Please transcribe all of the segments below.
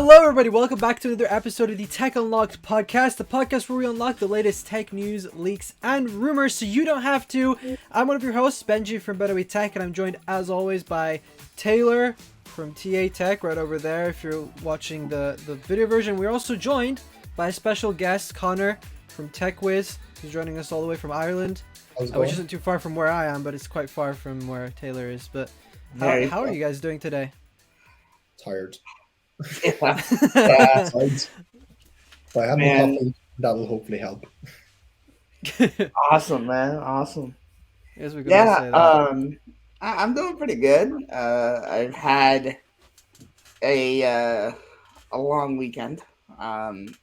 Hello, everybody. Welcome back to another episode of the Tech Unlocked podcast, the podcast where we unlock the latest tech news, leaks, and rumors so you don't have to. I'm one of your hosts, Benji from BenObi Tech, and I'm joined, as always, by Taylor from TA Tech, right over there if you're watching the video version. We're also joined by a special guest, Conor from TechWiz, who's joining us all the way from Ireland, which isn't too far from where I am, but it's quite far from where Taylor is. But how are you guys doing today? Tired. Yeah. But I have a coffee that will hopefully help. Awesome, man. Awesome. Yes, we're gonna say that. I'm doing pretty good. I've had a long weekend, and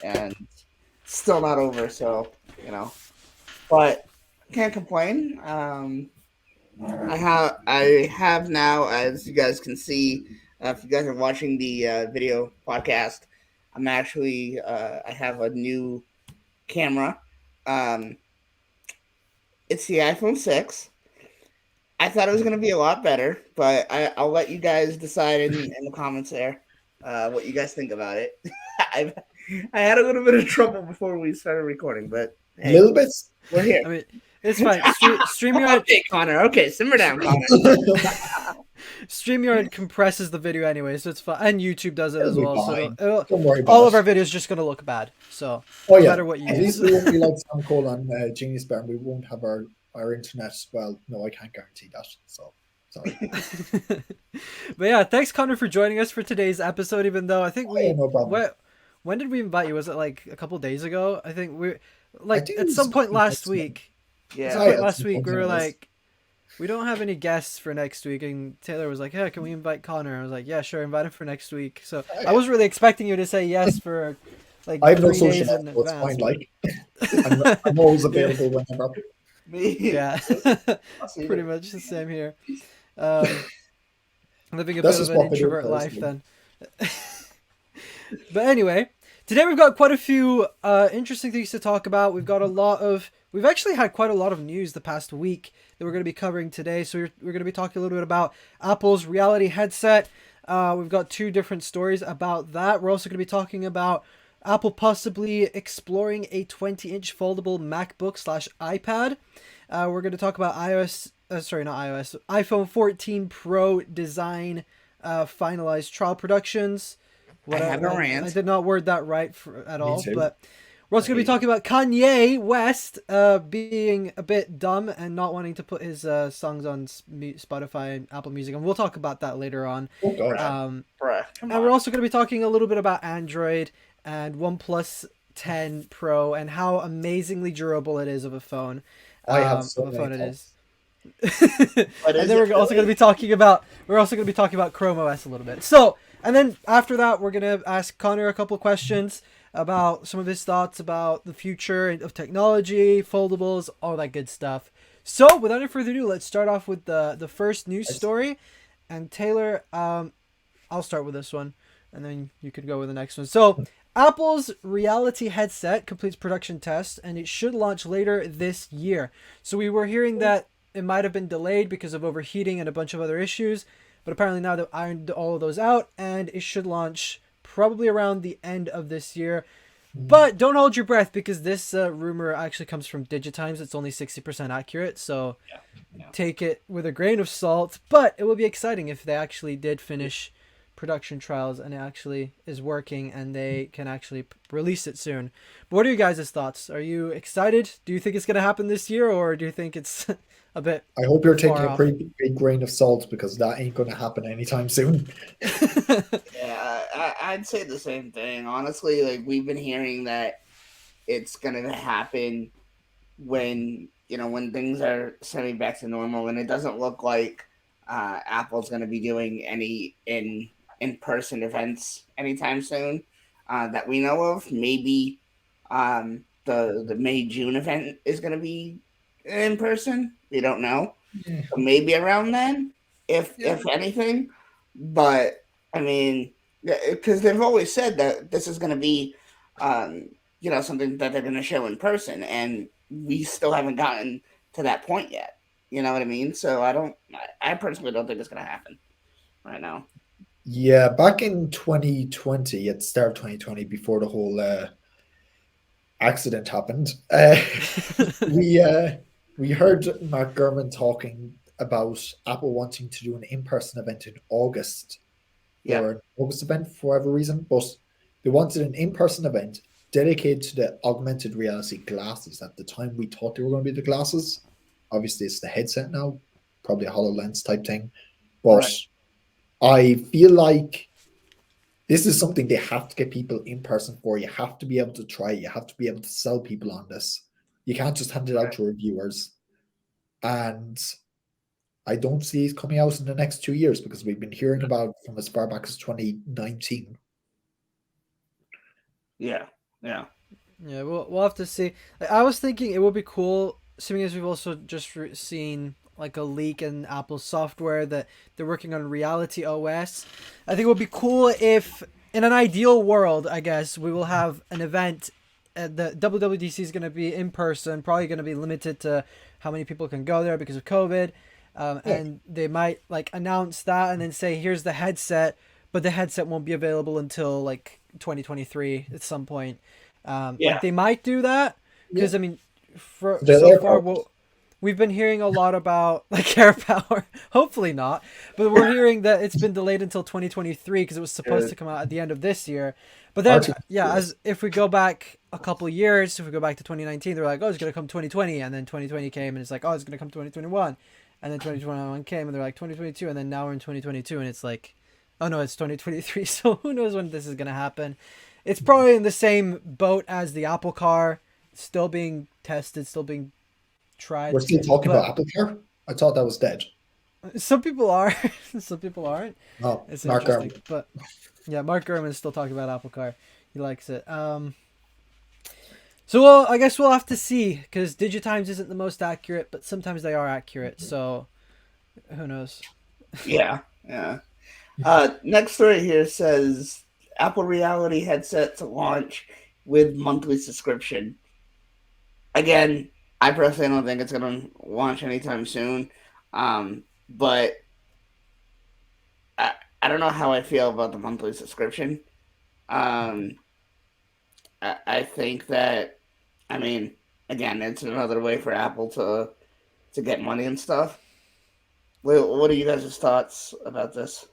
still not over. So but can't complain. I have now, as you guys can see. If you guys are watching the video podcast, I'm actually I have a new camera. It's the iPhone 6. I thought it was going to be a lot better, but I'll let you guys decide in the comments there what you guys think about it. I had a little bit of trouble before we started recording, but hey, a little bit. We're here. I mean, it's fine. StreamYard. Okay, Conor. Okay, simmer down, Conor. StreamYard compresses the video anyway, so it's fine. And YouTube does it as well. So don't worry about all of our videos are just going to look bad. So no matter what you At use. least we won't be like Sam Cole on Genius Bar, and we won't have our internet. Well, no, I can't guarantee that. So sorry. But yeah, thanks, Conor, for joining us for today's episode. Even though I think no problem. when did we invite you? Was it like a couple days ago? I think we at some point last week. Yeah, at some point last week we were like, we don't have any guests for next week, and Taylor was like, "Yeah, can we invite Conor?" I was like, "Yeah, sure, invite him for next week." So I was really expecting you to say yes for like I have no 3 social days in media, so it's advance. fine. Like I'm always available whenever. Yeah, pretty much the same here. Living a This bit is of an what we do introvert life personally. then. But anyway, today we've got quite a few interesting things to talk about. We've actually had quite a lot of news the past week that we're going to be covering today. So we're going to be talking a little bit about Apple's reality headset. We've got 2 different stories about that. We're also going to be talking about Apple possibly exploring a 20-inch foldable MacBook / iPad. We're going to talk about iPhone 14 Pro design finalized trial productions. I did not word that right at all, but we're also going to be talking about Kanye West being a bit dumb and not wanting to put his songs on Spotify and Apple Music, and we'll talk about that later on. Oh God. And we're also going to be talking a little bit about Android and OnePlus 10 Pro and how amazingly durable it is of a phone. I have so of a phone it is. And then we're also going to be talking about ChromeOS a little bit. So, and then after that, we're going to ask Conor a couple of questions about some of his thoughts about the future of technology, foldables, all that good stuff. So, without any further ado, let's start off with the first news story. And Taylor, I'll start with this one, and then you could go with the next one. So, Apple's reality headset completes production tests, and it should launch later this year. So we were hearing that it might have been delayed because of overheating and a bunch of other issues, but apparently now they've ironed all of those out, and it should launch probably around the end of this year. But don't hold your breath, because this rumor actually comes from Digitimes. It's only 60% accurate, so take it with a grain of salt. But it will be exciting if they actually did finish production trials and it actually is working and they can actually release it soon. But what are you guys' thoughts? Are you excited? Do you think it's going to happen this year, or do you think it's a bit I hope you're taking far a pretty big grain of salt, because that ain't going to happen anytime soon. Yeah, I'd say the same thing. Honestly, like, we've been hearing that it's gonna happen when things are semi back to normal, and it doesn't look like Apple's gonna be doing any in-person events anytime soon that we know of. Maybe the May-June event is gonna be in person. We don't know. So maybe around then, if anything. But I mean, because they've always said that this is going to be, something that they're going to show in person, and we still haven't gotten to that point yet. You know what I mean? So I personally don't think it's going to happen right now. Yeah, back in 2020, at the start of 2020, before the whole accident happened, we we heard Mark Gurman talking about Apple wanting to do an in-person event in August, Yeah, for an August event for whatever reason, but they wanted an in-person event dedicated to the augmented reality glasses. At the time, we thought they were going to be the glasses. Obviously, it's the headset now, probably a HoloLens type thing. But right. I feel like this is something they have to get people in person for. You have to be able to try it. You have to be able to sell people on this. You can't just hand it out Right. to reviewers. And I don't see it coming out in the next 2 years because we've been hearing about it from as far back as 2019. Yeah, yeah, Yeah, we'll have to see. Like, I was thinking it would be cool, assuming as we've also just seen like a leak in Apple software that they're working on Reality OS. I think it would be cool if, in an ideal world, I guess we will have an event. The WWDC is going to be in person, probably going to be limited to how many people can go there because of COVID. Yeah, And they might like announce that and then say, "Here's the headset," but the headset won't be available until like 2023 at some point. Like yeah, they might do that yeah. because I mean, for The so air far, power. what we've been hearing a lot about like air power. Hopefully not, but we're hearing that it's been delayed until 2023 because it was supposed dude. to come out at the end of this year. But then, R2. yeah, as if we go back a couple years, if we go back to 2019, they're like, "Oh, it's gonna come 2020," and then 2020 came, and it's like, "Oh, it's gonna come 2021," and then 2021 came, and they're like 2022, and then now we're in 2022, and it's like, "Oh no, it's 2023." So who knows when this is gonna happen? It's probably in the same boat as the Apple Car, still being tested, still being We're tried, still talking but about Apple Care. I thought that was dead. some people are, some people aren't. No, It's Mark interesting, Gurman. but yeah, Mark Gurman's still talking about Apple Car. He likes it. So I guess we'll have to see because Digitimes isn't the most accurate, but sometimes they are accurate. So who knows? Yeah, yeah. Next story here says Apple Reality headset to launch with monthly subscription. Again, I personally don't think it's going to launch anytime soon. But I, I don't know how I feel about the monthly subscription. Um, I think that, I mean, again, it's another way for Apple to get money and stuff. What are you guys' thoughts about this?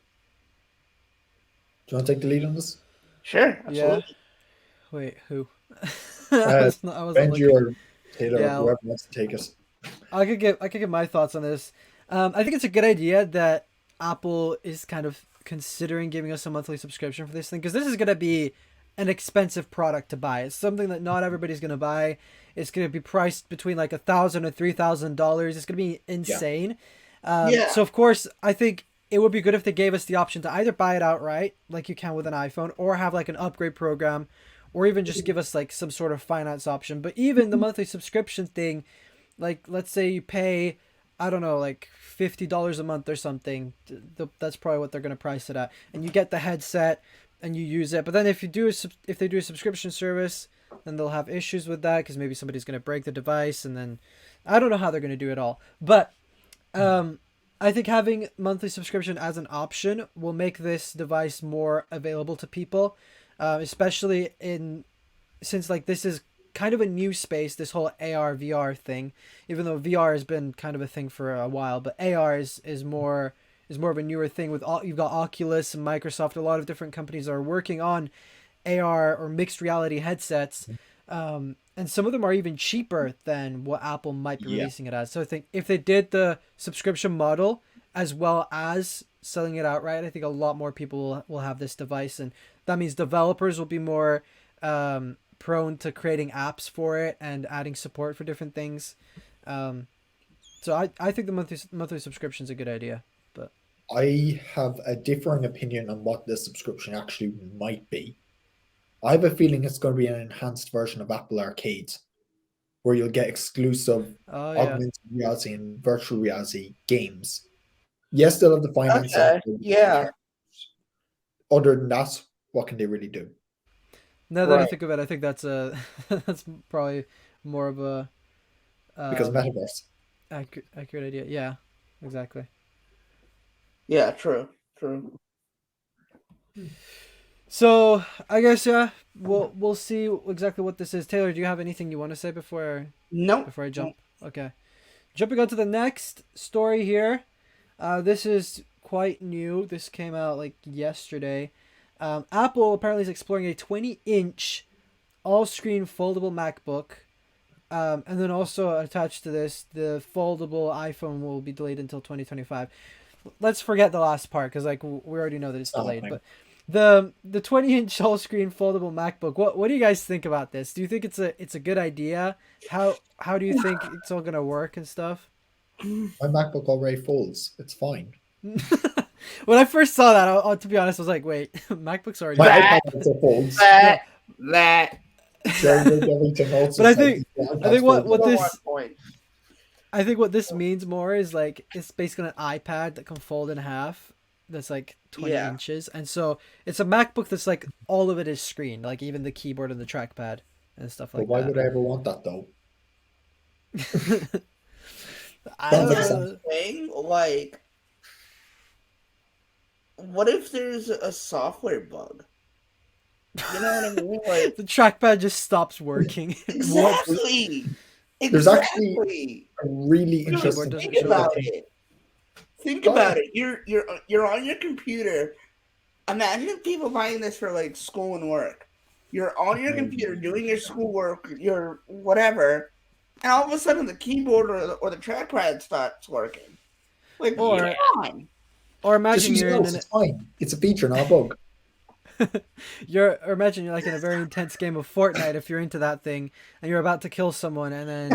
Do you want to take the lead on this? Sure, Yeah. absolutely. Wait, who? Uh, I wasn't Benji looking. or Taylor, Yeah, whoever wants to take it. I could give my thoughts on this. I think it's a good idea that Apple is kind of considering giving us a monthly subscription for this thing because this is gonna be an expensive product to buy. It's something that not everybody's gonna buy. It's gonna be priced between like $1,000 and $3,000. It's gonna be Yeah, insane. Yeah, So of course, I think it would be good if they gave us the option to either buy it outright, like you can with an iPhone, or have like an upgrade program, or even just give us like some sort of finance option. But even the monthly subscription thing, like let's say you pay, I don't know, like $50 a month or something. That's probably what they're gonna price it at, and you get the headset and you use it. But then if they do a subscription service, then they'll have issues with that because maybe somebody's gonna break the device, and then I don't know how they're gonna do it all. But I think having monthly subscription as an option will make this device more available to people, especially in since like this is kind of a new space. This whole AR VR thing, even though VR has been kind of a thing for a while, but AR is more of a newer thing. With all you've got Oculus and Microsoft, a lot of different companies are working on AR or mixed reality headsets. And some of them are even cheaper than what Apple might be yeah. releasing it as. So I think if they did the subscription model as well as selling it outright, I think a lot more people will have this device. And that means developers will be more prone to creating apps for it and adding support for different things. Um, so I think the monthly subscription is a good idea. But I have a differing opinion on what the subscription actually might be. I have a feeling it's going to be an enhanced version of Apple Arcade, where you'll get exclusive oh yeah, augmented reality and virtual reality games. Yes, they'll have the financing. okay, yeah, Other than that, what can they really do? now that I right. think of it, I think that's a that's probably more of a Because um, metaverse. accurate idea. Yeah, exactly. Yeah, true, true. So I guess yeah, we'll see exactly what this is. Taylor, do you have anything you want to say Nope. before I Nope. jump? Okay, jumping on to the next story here. This is quite new. This came out like yesterday. Apple apparently is exploring a 20-inch all-screen foldable MacBook. And then also attached to this, the foldable iPhone will be delayed until 2025. Let's forget the last part because like we already know that it's It's not delayed. happening. But the 20-inch all screen foldable MacBook. What do you guys think about this? Do you think it's a good idea? How do you think it's all gonna work and stuff? My MacBook already folds. It's fine. When I first saw that, to be honest, I was like, wait, MacBooks already. My That- iPad also folds. That. That. Everything also But I says think- the I iPad's think what foldable. this point. I think what this means more is like it's basically an iPad that can fold in half. That's like 20 Yeah. inches, and so it's a MacBook that's like all of it is screen, like even the keyboard and the trackpad and stuff But like why that. would I ever want that though? I Sounds like don't some- know. Thing like, what if there's a software bug? You know what I mean? Like, The trackpad just stops working. Whoops. exactly. There's actually- Exactly. A really Dude, interesting. doesn't think show about up. it. Think Go about ahead. it. You're on your computer. Imagine people buying this for like school and work. You're on your computer doing your schoolwork, your whatever, and all of a sudden the keyboard or the trackpad stops working. Like, Or- come on. Or Just imagine use you're mouse, in it's fine. It's a feature, not a bug. or imagine you're like in a very intense game of Fortnite if you're into that thing and you're about to kill someone and then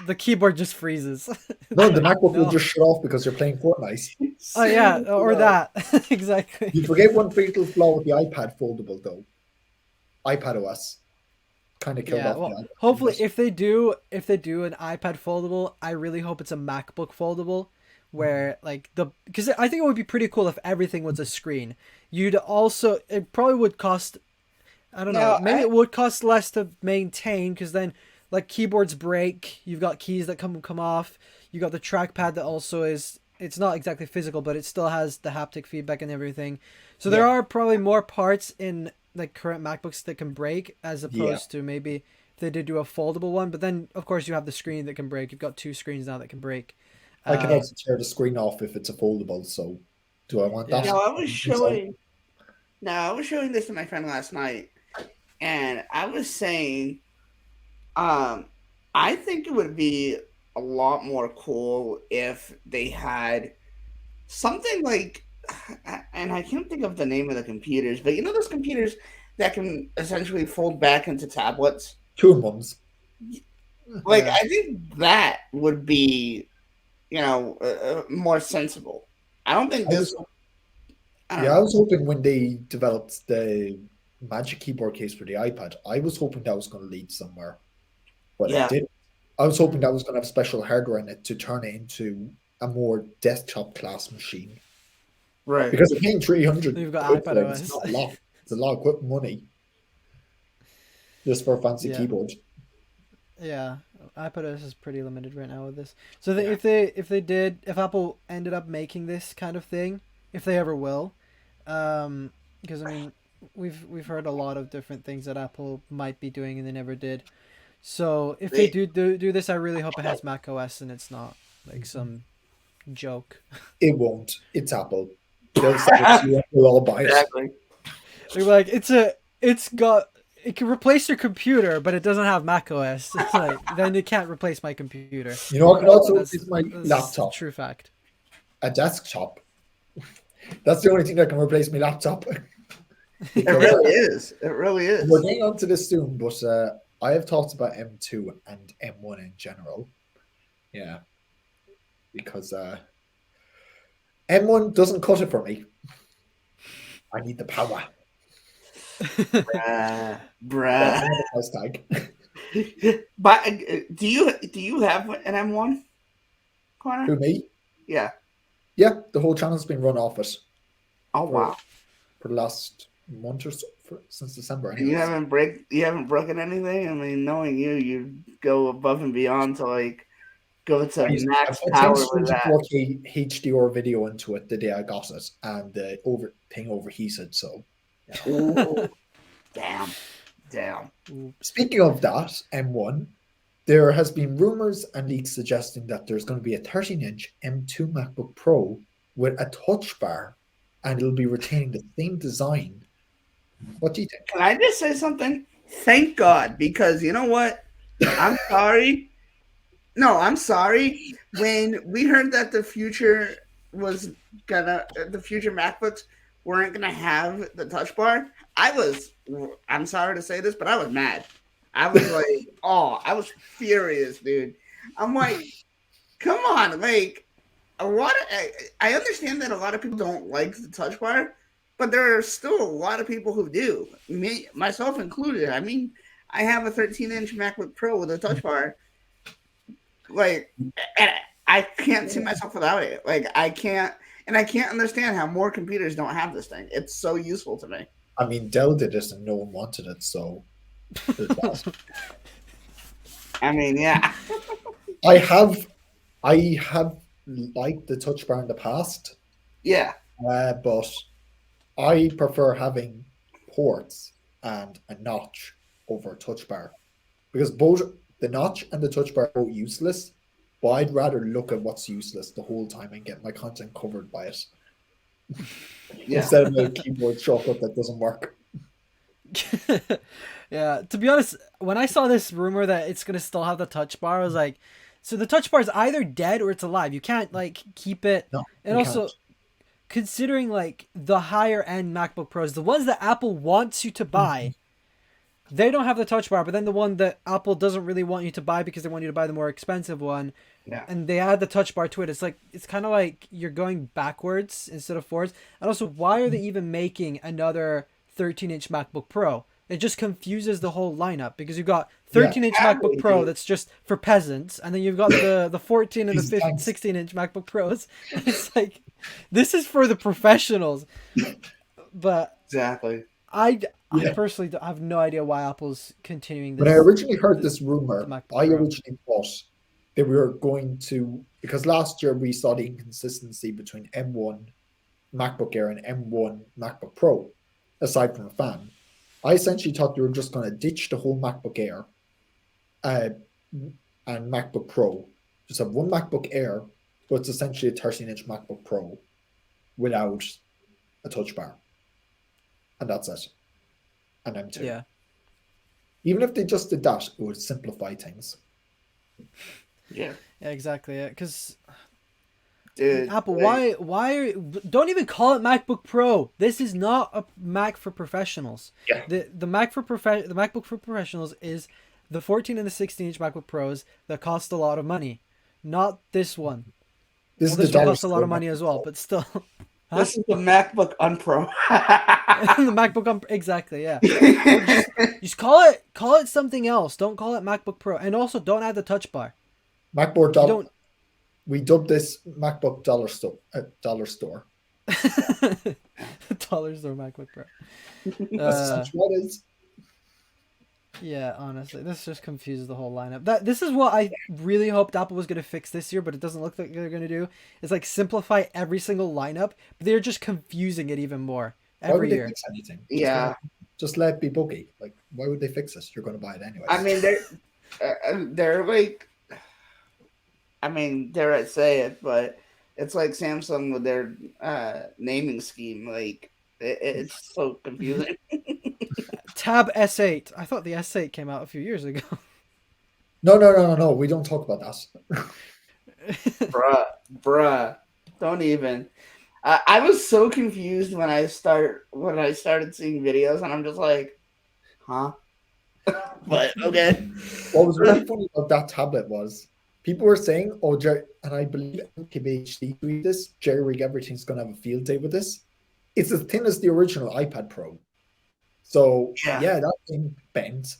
the keyboard just freezes. No, the MacBook will No. just shut off because you're playing Fortnite. Oh yeah, Seriously, or though. that. Exactly. You forget one fatal flaw with the iPad foldable though. iPad OS kind of killed Yeah, off well, the iPad. hopefully if they do an iPad foldable, I really hope it's a MacBook foldable where like because I think it would be pretty cool if everything was a screen. You'd also it probably would cost I don't know, No, maybe I- it would cost less to maintain because then like keyboards break, you've got keys that come off, you got the trackpad that also is it's not exactly physical but it still has the haptic feedback and everything. So there Yeah. are probably more parts in like current MacBooks that can break as opposed to maybe if they did do a foldable one, but then of course you have the screen that can break. You've got two screens now that can break. I can Uh, also tear the screen off if it's a foldable. So, do I want that? Yeah. No, I was So- showing. No, I was showing this to my friend last night, and I was saying, I think it would be a lot more cool if they had something like, and I can't think of the name of the computers, but you know those computers that can essentially fold back into tablets. Two-in-ones. Like, Yeah. I think that would be, more sensible. I don't think I this. was- I don't Yeah, know. I was hoping when they developed the Magic Keyboard case for the iPad, I was hoping that was going to lead somewhere, but Yeah. it didn't. I was hoping that was going to have special hardware in it to turn it into a more desktop class machine. Right. Because you're paying 300 You've got quid for it, iPadOS. it's not a lot. It's a lot of quick money just for a fancy Yeah. keyboard. Yeah, iPadOS is pretty limited right now with this. So if Apple ended up making this kind of thing, if they ever will, because I mean, we've heard a lot of different things that Apple might be doing and they never did. So if they do this, I really hope it has macOS and it's not like some joke. It won't. It's Apple. They'll say it's you, we'll all buy it. Exactly. They're like it can replace your computer, but it doesn't have macOS. It's like then it can't replace my computer. You know what can also That's- replace my that's laptop? True fact. A desktop. That's the only thing that can replace my laptop. It really is. It really is. We're getting onto this soon, but I have talked about M2 and M1 in general. Yeah. Because M1 doesn't cut it for me. I need the power. Bruh. That's another price tag. But do you have an M1, Connor? Who, me? Yeah. Yeah, the whole channel's been run off it Oh wow. for the last month or so, since December. You anyways. haven't broken anything. I mean, knowing you, you go above and beyond to like go to I max put 10 power streams with of that. 4K HDR video into it the day I got it, and the thing overheated. So, yeah. Ooh, damn. Speaking of that, M1, there has been rumors and leaks suggesting that there's going to be a 13-inch M2 MacBook Pro with a touch bar, and it'll be retaining the same design. What do you think? Can I just say something? Thank God, because you know what? I'm sorry. No, I'm sorry. When we heard that the future MacBooks weren't gonna have the touch bar, I'm sorry to say this, but I was mad. I was like, oh, I was furious, dude. I'm like, come on, like I understand that a lot of people don't like the touch bar, but there are still a lot of people who do, me myself included. I mean, I have a 13-inch MacBook Pro with a touch bar. Like, and I can't see myself without it. Like, I can't understand how more computers don't have this thing. It's so useful to me. I mean, Dell did this and no one wanted it, so there's that. I mean, yeah. I have liked the touch bar in the past, Yeah. but I prefer having ports and a notch over a touch bar, because both the notch and the touch bar are both useless, but I'd rather look at what's useless the whole time and get my content covered by it. Yeah. Instead of a keyboard shortcut that doesn't work. Yeah, to be honest, when I saw this rumor that it's gonna still have the touch bar, I was like, so the touch bar is either dead or it's alive. You can't like keep it. No, and you also, can't. considering like the higher end MacBook Pros, the ones that Apple wants you to buy, they don't have the touch bar. But then the one that Apple doesn't really want you to buy because they want you to buy the more expensive one, Yeah. and they add the touch bar to it. It's like it's kind of like you're going backwards instead of forwards. And also, why are they even making another 13-inch MacBook Pro? It just confuses the whole lineup, because you've got 13-inch MacBook Pro that's just for peasants, and then you've got the 14 and the 15, 16-inch MacBook Pros. It's like, this is for the professionals. But Exactly. I personally have no idea why Apple's continuing this. When I originally heard this rumor, MacBook I Pro. originally thought that we were going to, because last year we saw the inconsistency between M1 MacBook Air and M1 MacBook Pro, aside from a fan. I essentially thought they were just going to ditch the whole MacBook Air and MacBook Pro. Just have one MacBook Air, but it's essentially a 13-inch MacBook Pro without a touch bar. And that's it. And M2. Yeah. Even if they just did that, it would simplify things. Yeah. Yeah, exactly. Yeah, because Dude, Apple, why don't even call it MacBook Pro? This is not a Mac for professionals. Yeah. The MacBook for professionals is the 14 and the 16-inch MacBook Pros that cost a lot of money, not this one. This This is one the costs a lot of money as well, but still. This is the MacBook Unpro. The MacBook exactly, yeah. Just call it something else. Don't call it MacBook Pro, and also don't add the touch bar. MacBook Don't. dollar. We dubbed this MacBook dollar store. Dollar store. Dollar store MacBook Pro. That's essentially what it is. Yeah, honestly, this just confuses the whole lineup. This is what I really hoped Apple was going to fix this year, but it doesn't look like they're going to do. It's like simplify every single lineup, but they're just confusing it even more Why would every they year. fix anything? Yeah. Just let it be buggy. Like, why would they fix this? You're going to buy it anyway. I mean, they're like, I mean, dare I say it, but it's like Samsung with their naming scheme. Like, it's so confusing. Mm-hmm. Tab S8. I thought the S8 came out a few years ago. No. We don't talk about that. Bruh. Don't even. I was so confused when I started seeing videos, and I'm just like, huh? But okay. What was really funny about that tablet was people were saying, "Oh, and I believe MKBHD tweeted this. Jerry Rig Everything's going to have a field day with this. It's as thin as the original iPad Pro. So yeah, that thing bends,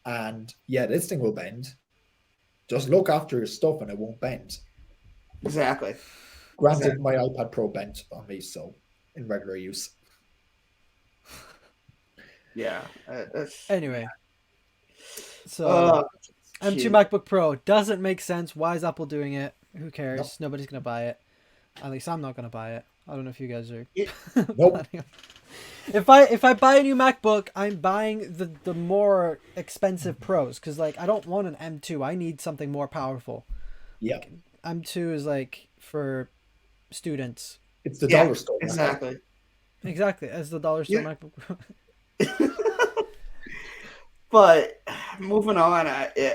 and yeah, this thing will bend. Just look after your stuff, and it won't bend. Exactly. Granted, my iPad Pro bent on me, so in regular use. Yeah. Anyway, so M2 Shoot. MacBook Pro doesn't make sense. Why is Apple doing it? Who cares? Nope. Nobody's gonna buy it. At least I'm not gonna buy it. I don't know if you guys are. It- Nope. If I buy a new MacBook, I'm buying the more expensive Pros because like I don't want an M2. I need something more powerful. Yeah. M2 is like for students. It's the Yeah, dollar store. exactly. Exactly, as the dollar store Yeah. MacBook Pro. But moving on,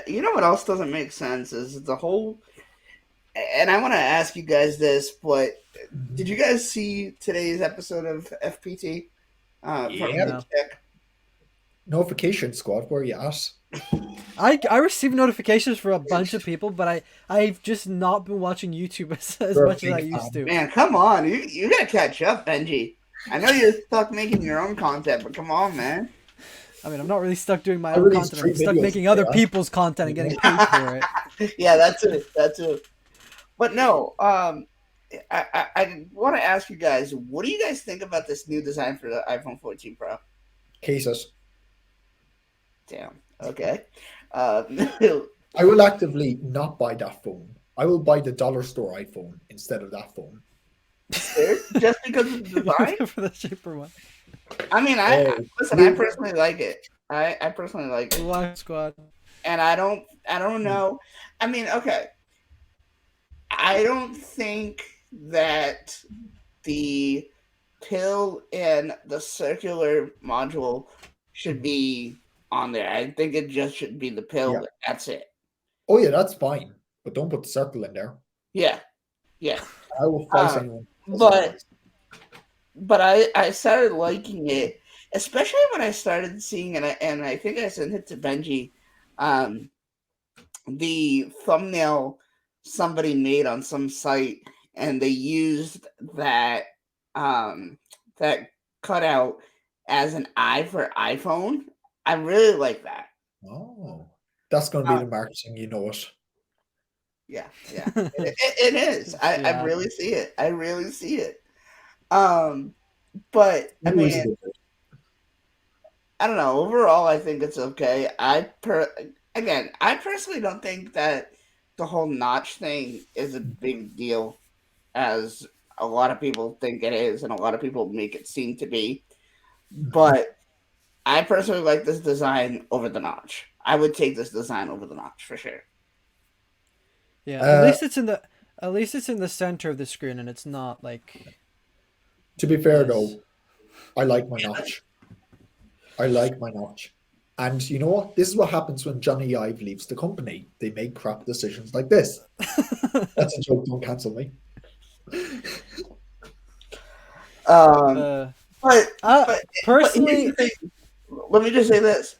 you know what else doesn't make sense is the whole. And I want to ask you guys this, but did you guys see today's episode of FPT? From Yeah. No. Tech? Notification squad, where you at? I receive notifications for a bunch of people, but I've just not been watching YouTube as You're a much as I big used to. Man, come on, you gotta catch up, Benji. I know you're stuck making your own content, but come on, man. I mean, I'm not really stuck doing my I own released content. I'm 3 stuck videos making other today. people's content and getting paid for it. Yeah, that's it. But no, I want to ask you guys, what do you guys think about this new design for the iPhone 14 Pro? Cases. Damn. Okay. I will actively not buy that phone. I will buy the dollar store iPhone instead of that phone. just because of the design? For the cheaper one. I mean, Oh, listen. I personally like it. I personally like it, Live Squad. and I don't know. I mean, okay. I don't think that the pill and the circular module should be on there. I think it just should be the pill. Yeah. That's it. Oh yeah, that's fine. But don't put the circle in there. Yeah. I will fight anyone. But I started liking it, especially when I started seeing it, and I think I sent it to Benji, the thumbnail somebody made on some site, and they used that that cutout as an eye for iPhone. I really like that. Oh, that's going to be the marketing, you know it. Yeah, it is. I Yeah. really see it. But I mean, I don't know. Overall, I think it's okay. I personally don't think that the whole notch thing is a big deal, as a lot of people think it is, and a lot of people make it seem to be. But I personally like this design over the notch. I would take this design over the notch for sure. Yeah, at least it's in the center of the screen, and it's not like. To be fair, Yes. though, I like my notch. And you know what? This is what happens when Johnny Ive leaves the company. They make crap decisions like this. That's a joke. Don't cancel me. But Personally, here's the thing. Let me just say this.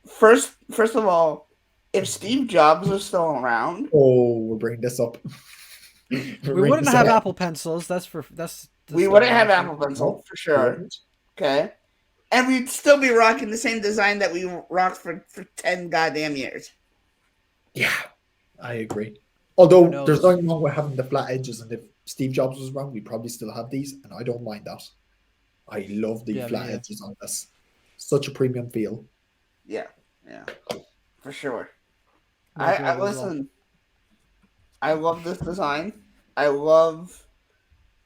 First of all, if Steve Jobs was still around, Oh, we're bringing this up. we wouldn't have Apple Pencils. We wouldn't have Apple Pencil for sure. Okay, and we'd still be rocking the same design that we rocked for 10 goddamn years. Yeah, I agree. Although knows? there's nothing wrong with having the flat edges, and if Steve Jobs was around, we'd probably still have these, and I don't mind that. I love the flat edges on this. Such a premium feel. Yeah, for sure. I listen. I love this design. I love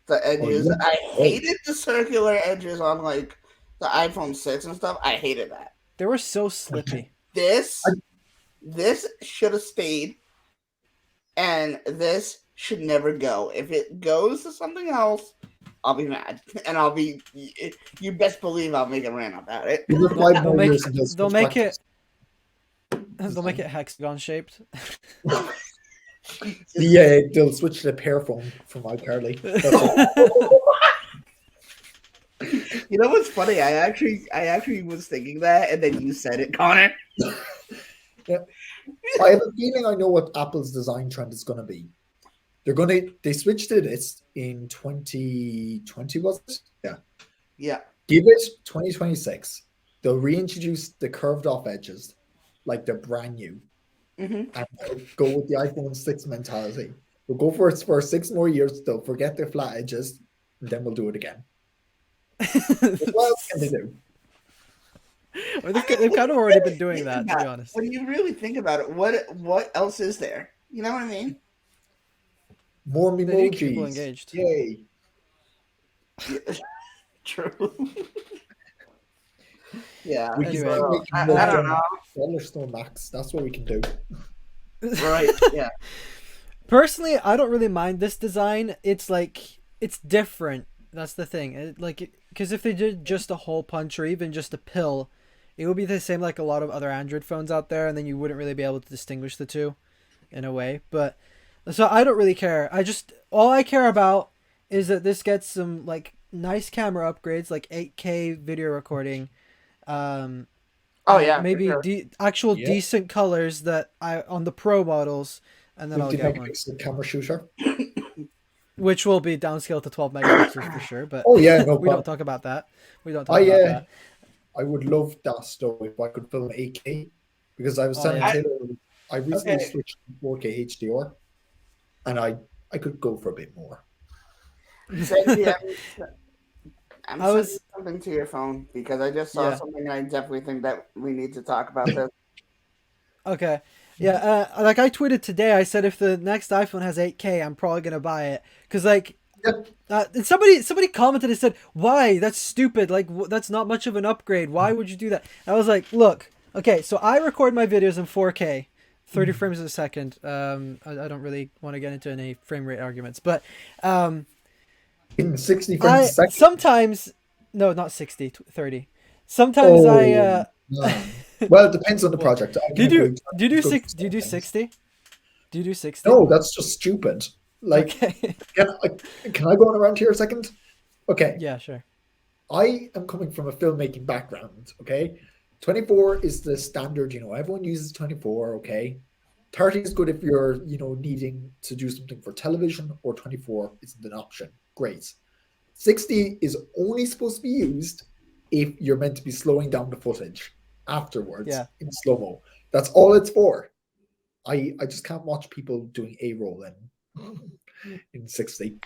the edges. yeah. I hated the circular edges on like the iPhone 6 and stuff. I hated that. They were so slippy. This should have stayed, and this should never go. If it goes to something else, I'll be mad, and I'll be. You best believe I'll make a rant about it. They'll make it hexagon shaped. Yeah, they'll switch to the pear phone from iCarly. You know what's funny? I actually was thinking that, and then you said it, Connor. Yeah. I have a feeling I know what Apple's design trend is going to be. They switched to this in 2020, was it? Yeah. Yeah. Give it 2026. They'll reintroduce the curved off edges like they're brand new. Mm-hmm. And go with the iPhone 6 mentality. We'll go for it for 6 more years. They'll forget their flat edges, and then we'll do it again. What else can they do? Or they've kind of already been doing that, to be honest. When you really think about it, what else is there? You know what I mean? More They need to keep people emojis. engaged. Yay. Yeah, true. Yeah. We can Anyway. start So, making I don't know. Dollar Max. That's what we can do. Right. Yeah. Personally, I don't really mind this design. It's like it's different. That's the thing. Because if they did just a hole punch or even just a pill, it would be the same like a lot of other Android phones out there, and then you wouldn't really be able to distinguish the two, in a way. But so I don't really care. All I care about is that this gets some like nice camera upgrades, like 8K video recording. Oh yeah. Maybe for sure. actual Yeah. decent colors that I on the Pro models, and then I'll 50 get one, megapixel camera shooter. which will be downscaled to 12 megapixels for sure. But Oh yeah, no we don't problem. talk about that. We don't talk I about that. I would love that stuff if I could film 8K, because I was Oh, telling yeah. Taylor I recently Okay. switched to 4K HDR, and I could go for a bit more. Sandy, I'm I sending was- something to your phone because I just saw Yeah. something and I definitely think that we need to talk about this. Okay. Yeah, like I tweeted today, I said if the next iPhone has 8K, I'm probably gonna buy it. Cause like, Yep. and somebody commented and said, "Why? That's stupid. Like, that's not much of an upgrade. Why would you do that?" And I was like, "Look, okay, so I record my videos in 4K, 30 frames a second. I don't really want to get into any frame rate arguments, but In 60 frames a second. sometimes, no, not 60, 30. Sometimes man. Well, it depends on the project. Do you do 60? Do you do 60? Do you do 60? No, that's just stupid. Like, Okay. can I go on around here a second? Okay. Yeah, sure. I am coming from a filmmaking background, okay? 24 is the standard, everyone uses 24, okay? 30 is good if you're, needing to do something for television, or 24 isn't an option. Great. 60 is only supposed to be used if you're meant to be slowing down the footage afterwards in slow-mo. That's all it's for. I just can't watch people doing A-roll in 60.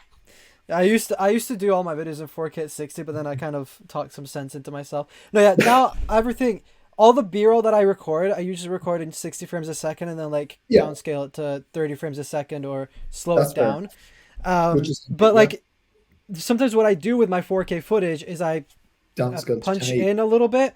I used to do all my videos in 4K at 60, but then I kind of talked some sense into myself. No, yeah, now all the B-roll that I record, I usually record in 60 frames a second and then downscale it to 30 frames a second or slow it down. But like sometimes what I do with my 4K footage is I punch in a little bit.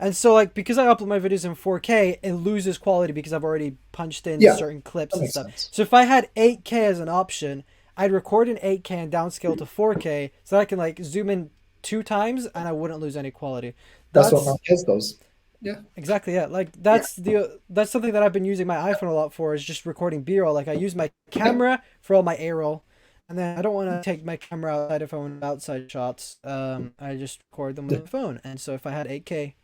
And so like because I upload my videos in 4K, it loses quality because I've already punched in certain clips and stuff. Sense. So if I had 8K as an option, I'd record in 8K and downscale to 4K so that I can like zoom in 2 times and I wouldn't lose any quality. That's what Marquez does. Yeah. Exactly, yeah. Like that's something that I've been using my iPhone a lot for, is just recording B-roll. Like I use my camera for all my A-roll, and then I don't want to take my camera outside if I want outside shots. I just record them with my phone. And so if I had 8K,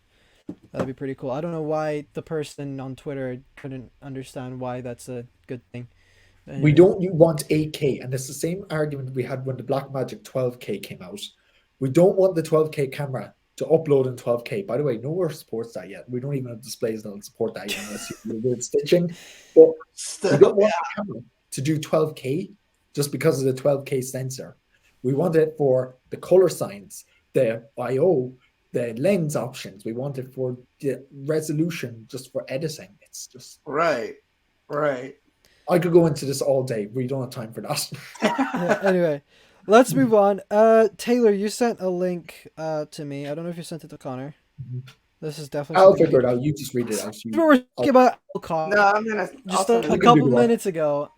that'd be pretty cool. I don't know why the person on Twitter couldn't understand why that's a good thing. Anyway. We don't want 8K, and it's the same argument we had when the Blackmagic 12K came out. We don't want the 12K camera to upload in 12K. By the way, nowhere supports that yet. We don't even have displays that'll support that yet unless you do weird stitching. But we don't want the camera to do 12K just because of the 12K sensor. We want it for the color science, the I/O, the lens options. We want it for the resolution, just for editing. It's just right. I could go into this all day. We don't have time for that. Yeah, anyway, let's move on. Taylor, you sent a link to me. I don't know if you sent it to Connor. This is definitely. I'll figure it out. You just read it out. We were talking about Apple Car. No, I'm gonna just a couple minutes ago.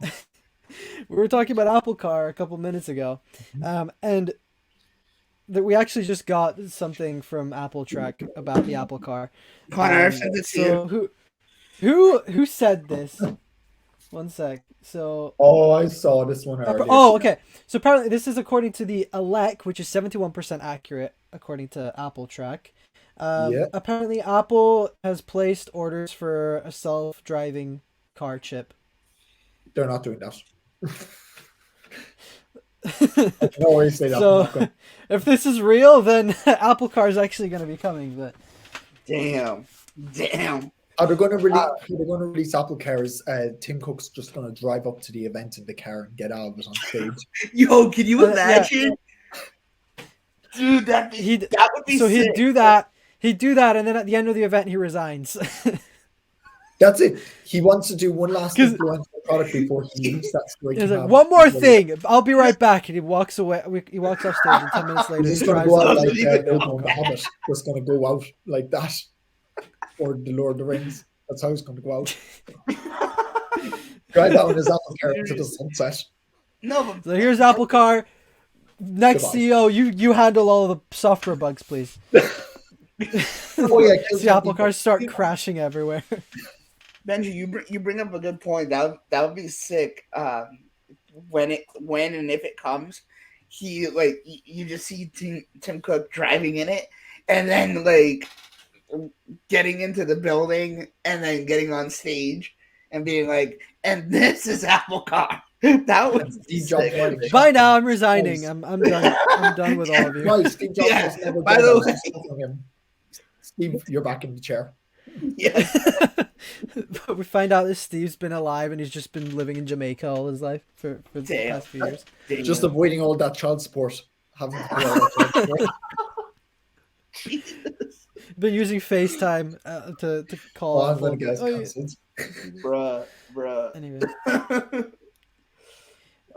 We were talking about Apple Car a couple minutes ago, and that we actually just got something from Apple Track about the Apple Car. Connor sent it to you. Who said this? One sec. So. Oh, I saw this one earlier. Oh, okay. So apparently this is according to the ELEC, which is 71% accurate according to Apple Track. Apparently Apple has placed orders for a self-driving car chip. They're not doing that. I can always say that. So if this is real, then Apple Car is actually going to be coming. But damn. They're going to release Apple Cars. Tim Cook's just going to drive up to the event in the car and get out of it on stage. Yo, can you imagine? Dude, that would be so sick. he'd do that. He'd do that, and then at the end of the event, he resigns. That's it. He wants to do one last 'Cause- influential product before he leaves that story. He's like, one more thing. I'll be right back. And he walks away. He walks off stage, and 10 minutes later, He's he just going to drives go out off. like Bilbo the Hobbit. Just going to go out like that. Or the Lord of the Rings. That's how he's going to go out. Drive out in his Apple car into the sunset. No, but So here's Apple Car. Next Goodbye. CEO, you handle all the software bugs, please. Oh yeah, See Apple Cars start crashing everywhere. Benji, you bring up a good point. That would be sick. When and if it comes, he like you just see Tim Cook driving in it, and then like getting into the building, and then getting on stage and being like, "And this is Apple Car." That was Steve Jobs sick. riding a Bye shotgun. now, I'm resigning. I'm done. I'm done with all of you. Right, Steve Jobs Yeah, was never by dead. the I was way- just telling him, Steve, you're back in the chair. Yeah. But we find out that Steve's been alive and he's just been living in Jamaica all his life for the Damn. past few years. Just avoiding all that child support. Having to pay all that child support. Been using FaceTime to call. Oh, out I'm going to get us yeah. cancelled. bruh. Anyway,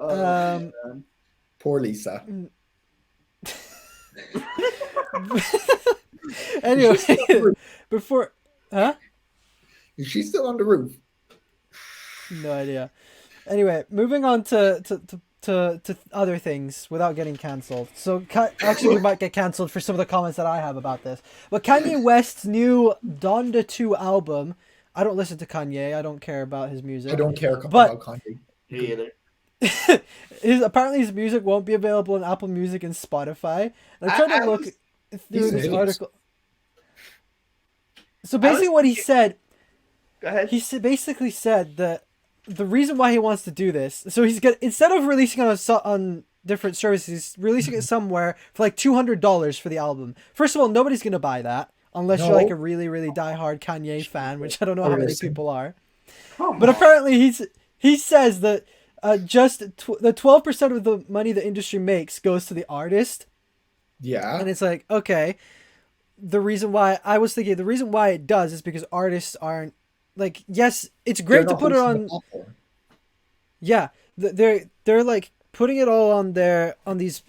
Oh, man. Poor Lisa. anyway, before, huh? Is she still on the roof? No idea. Anyway, moving on to other things without getting cancelled. So actually, we might get cancelled for some of the comments that I have about this. But Kanye West's new Donda 2 album. I don't listen to Kanye. I don't care about his music. I don't care But- about Kanye. Me either. Apparently his music won't be available on Apple Music and Spotify. And I'm trying I to look was- through He's this an article. So basically, what he said, Go ahead. basically said that the reason why he wants to do this, so instead of releasing on different services, he's releasing it somewhere for like $200 for the album. First of all, nobody's gonna buy that unless you're No. like a really really diehard Kanye fan, which I don't know how many Listen. people are. Come But on. apparently he says that just the 12% of the money the industry makes goes to the artist, Yeah. and it's like, okay, the reason why it does is because artists aren't like, yes, it's great to They're not put it hosting on. the platform. Yeah, they're like putting it all on these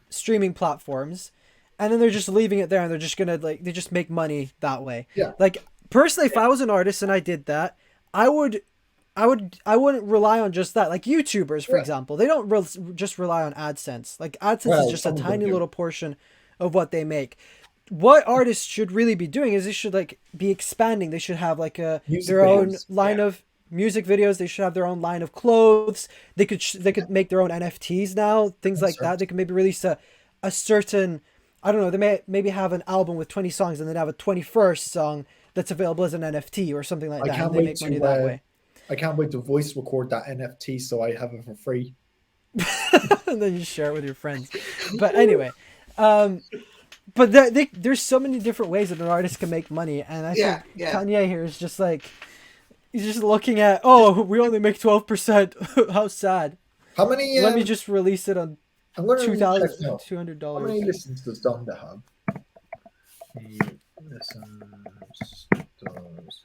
streaming platforms, and then they're just leaving it there, and they're just gonna they just make money that way. Yeah. Like personally, if I was an artist and I did that, I wouldn't rely on just that. Like YouTubers, for Yeah. example, they don't just rely on AdSense. Like AdSense Well, is just a some of them tiny do. little portion of what they make. What artists should really be doing is they should like be expanding. They should have like Music their own videos. line of music videos. They should have their own line of clothes. They could make their own NFTs now, things like that. They could maybe release a certain, I don't know, they may maybe have an album with 20 songs and then have a 21st song that's available as an NFT or something like I that. can't And they wait make money to, that way. I can't wait to voice record that NFT so I have it for free. And then you share it with your friends. But anyway, but there's so many different ways that an artist can make money, and I think Kanye here is just like, he's just looking at, oh, we only make 12%. How sad. How many? Let me just release it on I'm going to check now. $2,200. How many listens does Donda have? He listens does.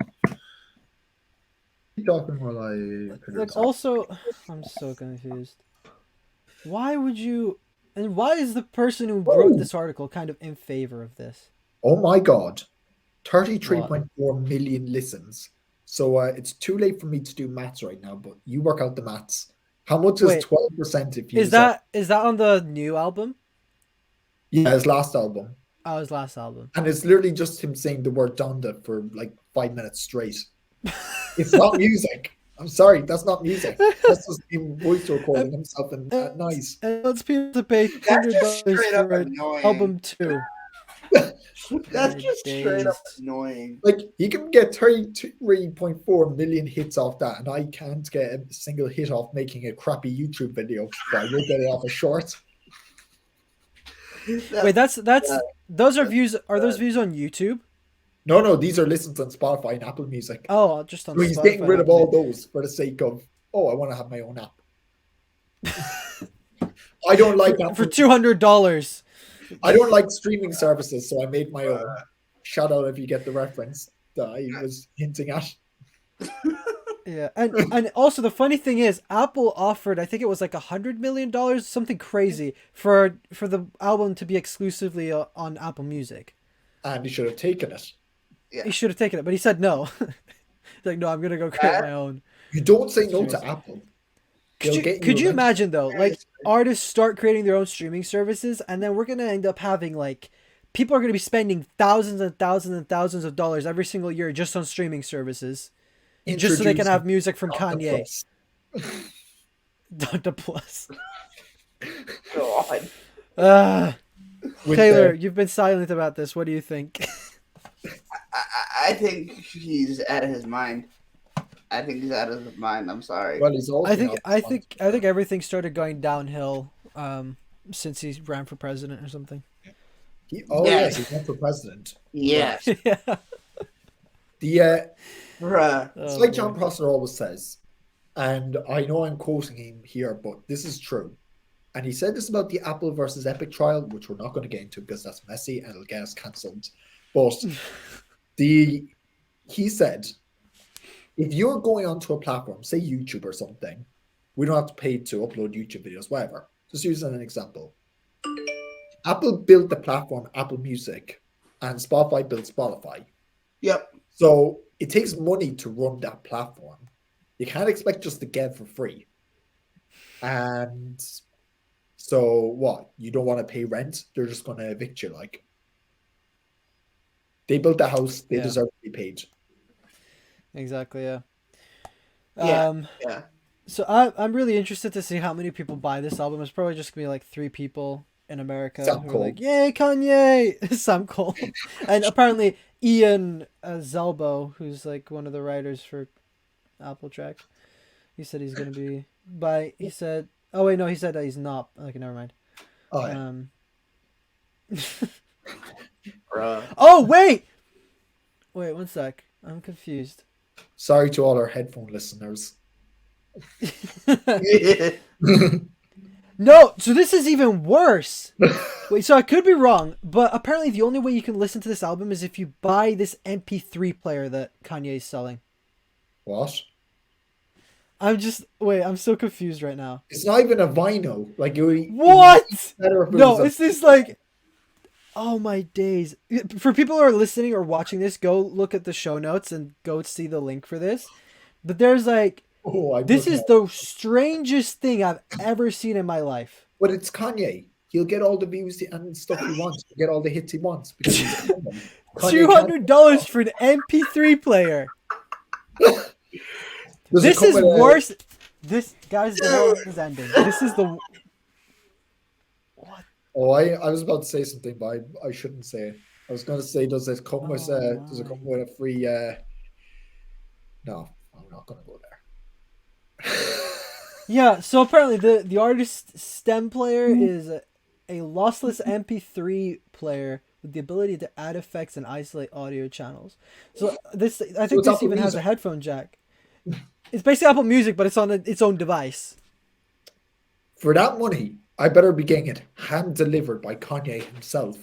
Keep talking while I. Like also, I'm so confused. Why would you? And why is the person who wrote this article kind of in favor of this? Oh my god, 33.4 million listens. So it's too late for me to do maths right now, but you work out the maths. How much is Wait, 12% if you Is that on the new album? Yeah, his last album. Oh, his last album. And it's literally just him saying the word Donda for like 5 minutes straight. It's not music. I'm sorry, that's not music. That's just him voice recording himself and nice. And wants people to pay That's just $100 straight up for annoying. album 2. That's just straight up Days. annoying. Like he can get 33.4 million hits off that, and I can't get a single hit off making a crappy YouTube video, but I will get it off a short. Wait, that's those are views. Are those views on YouTube? No, these are listens on Spotify and Apple Music. Oh, just on. So he's Spotify, getting rid of Apple all those for the sake of, oh, I want to have my own app. I don't like for Apple. $200. I don't like streaming services, so I made my own. Shout out if you get the reference that I was hinting at. Yeah, and also the funny thing is, Apple offered, I think it was like $100 million, something crazy, for the album to be exclusively on Apple Music. And he should have taken it. Yeah. He should have taken it, but he said no. He's like, no, I'm gonna go create my own. You don't say no to Apple. Could you imagine though, like artists start creating their own streaming services, and then we're gonna end up having like people are gonna be spending thousands and thousands and thousands of dollars every single year just on streaming services, just so they can have music from Kanye. Dr. Plus. God. Taylor, you've been silent about this. What do you think? I think he's out of his mind. I think he's out of his mind. I'm sorry. Well, he's also I think everything started going downhill since he ran for president or something. Yes, he ran for president. Yes. Yeah. It's like John Prosser always says, and I know I'm quoting him here, but this is true. And he said this about the Apple versus Epic trial, which we're not going to get into because that's messy and it'll get us cancelled. But he said, if you're going onto a platform, say YouTube or something, we don't have to pay to upload YouTube videos, whatever. Just using an example. Apple built the platform Apple Music and Spotify built Spotify. Yep. So it takes money to run that platform. You can't expect just to get it for free. And so what? You don't want to pay rent? They're just going to evict you. Like, they built the house. They deserve to be paid. Exactly. Yeah. Yeah. So I'm really interested to see how many people buy this album. It's probably just gonna be like 3 people in America who are like, "Yay, Kanye!" Sam Cole, and apparently Ian Zalbo, who's like one of the writers for Apple Track. He said he's gonna be He said, "Oh wait, no," he said that he's not. Okay, never mind. Oh, yeah. Oh wait, 1 sec. I'm confused. Sorry to all our headphone listeners. No, so this is even worse. Wait, so I could be wrong, but apparently the only way you can listen to this album is if you buy this MP3 player that Kanye is selling. What? I'm so confused right now. It's not even a vinyl. Like, what? No, it's this like, oh my days. For people who are listening or watching this, go look at the show notes and go see the link for this. But there's like, this is the strangest thing I've ever seen in my life. But it's Kanye. He'll get all the views and stuff he wants. He'll get all the hits he wants. Because $200 for an MP3 player. This is worse. This, guys, the world is ending. This is the... What? Oh, I was about to say something, but I shouldn't say it. I was going to say, does it come with a free... No, I'm not going to go there. Yeah, so apparently the artist stem player is a lossless MP3 player with the ability to add effects and isolate audio channels. So this, I think this even has a headphone jack. It's basically Apple Music, but it's on its own device. For that money, I better be getting it hand delivered by Kanye himself.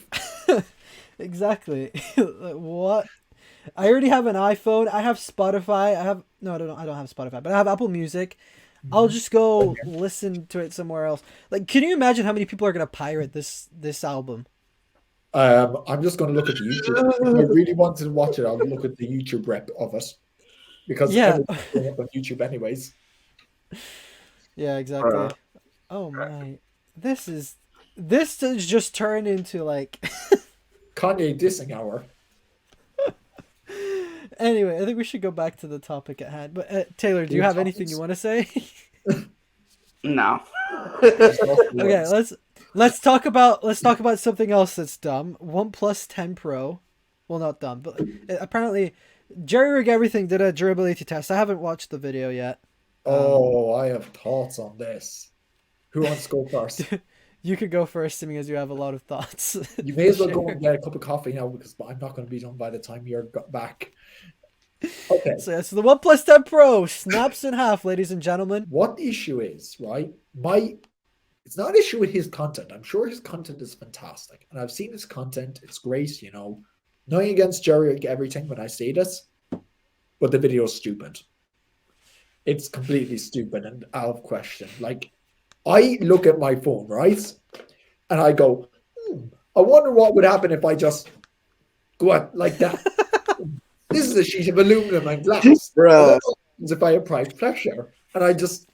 Exactly. What? I already have an iPhone. I have Spotify. I don't have Spotify, but I have Apple Music. I'll just go listen to it somewhere else. Like, can you imagine how many people are gonna pirate this album? I'm just gonna look at the YouTube. If I really wanted to watch it, I'll look at the YouTube rep of it. Because everything's going up on YouTube anyways. Yeah, exactly. Oh my. This has just turned into like Kanye dissing hour. Anyway, I think we should go back to the topic at hand. But Taylor, do you have anything you want to say? No. Okay, let's talk about something else that's dumb. OnePlus 10 Pro. Well, not dumb, but apparently Jerry Rig Everything did a durability test. I haven't watched the video yet. Oh, I have thoughts on this. Who wants to go first? You could go first, seeing as you have a lot of thoughts. You may as well go and get a cup of coffee now, because I'm not going to be done by the time you're back. Okay. So the OnePlus 10 Pro snaps in half, ladies and gentlemen. What the issue is, right? It's not an issue with his content. I'm sure his content is fantastic. And I've seen his content. It's great, Nothing against Jerry everything when I say this, but the video is stupid. It's completely stupid and out of question. Like, I look at my phone, right? And I go, I wonder what would happen if I just go out like that. This is a sheet of aluminum and glass. Bro. What happens if I apply pressure? And I just,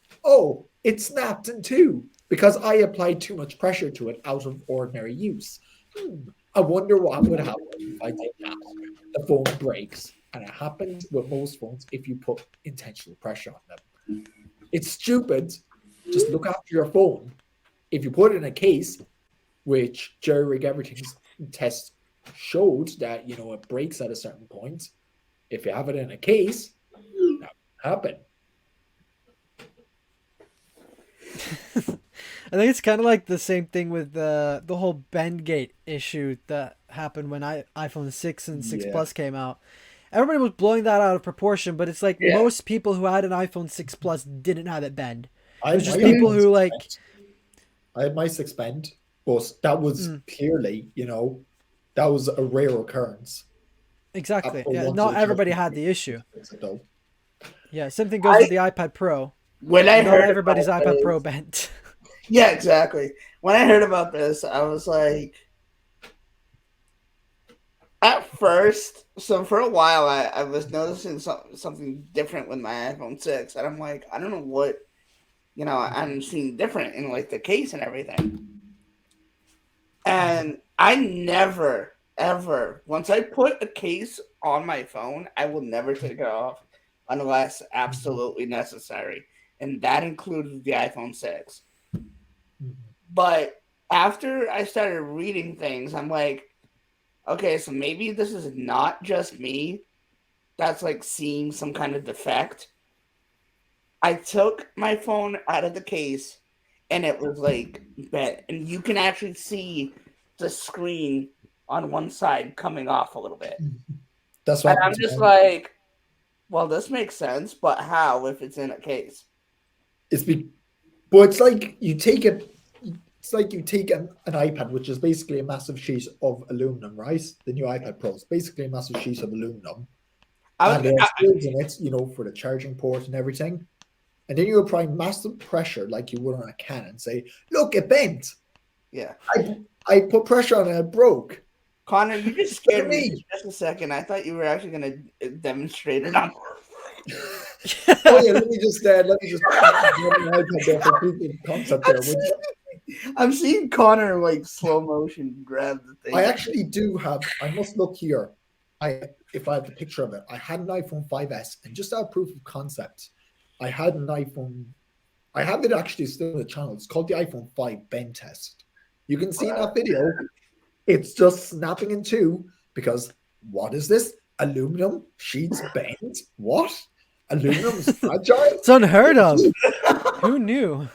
it snapped in two because I applied too much pressure to it out of ordinary use. I wonder what would happen if I did that. The phone breaks. And it happens with most phones if you put intentional pressure on them. It's stupid. Just look after your phone. If you put it in a case, which Jerry Rig Everything's test showed that, it breaks at a certain point. If you have it in a case, that will happen. I think it's kind of like the same thing with the whole Bendgate issue that happened when iPhone 6 and 6 Plus came out. Everybody was blowing that out of proportion, but it's like most people who had an iPhone 6 Plus didn't have it bend. It was just people who like... I had my 6 bend, but that was clearly, that was a rare occurrence. Exactly. Yeah, not everybody had the issue. Yeah, same thing goes with the iPad Pro. When I heard everybody's iPad Pro bent. Yeah, exactly. When I heard about this, I was like, at first, so for a while, I was noticing something different with my iPhone 6, and I'm like, I don't know what, I'm seeing different in like the case and everything. And I never, ever, once I put a case on my phone, I will never take it off unless absolutely necessary. And that included the iPhone 6. But after I started reading things, I'm like, okay, so maybe this is not just me that's like seeing some kind of defect. I took my phone out of the case and it was like bent. And you can actually see the screen on one side coming off a little bit. That's what I'm just like, well, this makes sense, but how if it's in a case? But it's like you take it. It's like you take an iPad, which is basically a massive sheet of aluminum, right? The new iPad Pro is basically a massive sheet of aluminum. And there's holes in it, for the charging port and everything. And then you apply massive pressure like you would on a can and say, look, it bent. Yeah. I put pressure on it, it broke. Connor, you just scared me for just a second. I thought you were actually going to demonstrate it on. Oh yeah, let me just concept there. I'm seeing Connor like slow motion grab the thing. I actually do have. I must look here. If I have the picture of it, I had an iPhone 5S, and just out proof of concept, I had an iPhone. I have it actually still in the channel. It's called the iPhone 5 bend test. You can see in that video, it's just snapping in two because what is this? Aluminum sheets bend? What? Aluminum is fragile? It's unheard of. Who knew?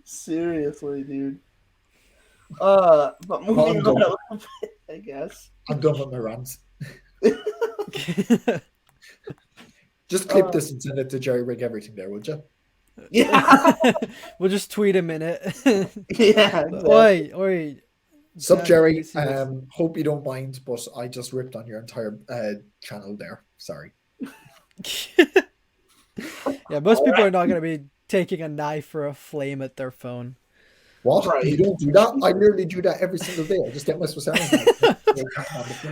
Seriously, dude. But moving on a little bit, I guess. I'm done with my rants. Just clip this and send it to Jerry Rig Everything there, would you? Yeah. We'll just tweet him in it. Yeah. Exactly. Oi. Sup, Jerry? Hope you don't mind, but I just ripped on your entire channel there. Sorry. Yeah, most people are not going to be taking a knife or a flame at their phone. What? Right. You don't do that? I literally do that every single day. I just get my sound.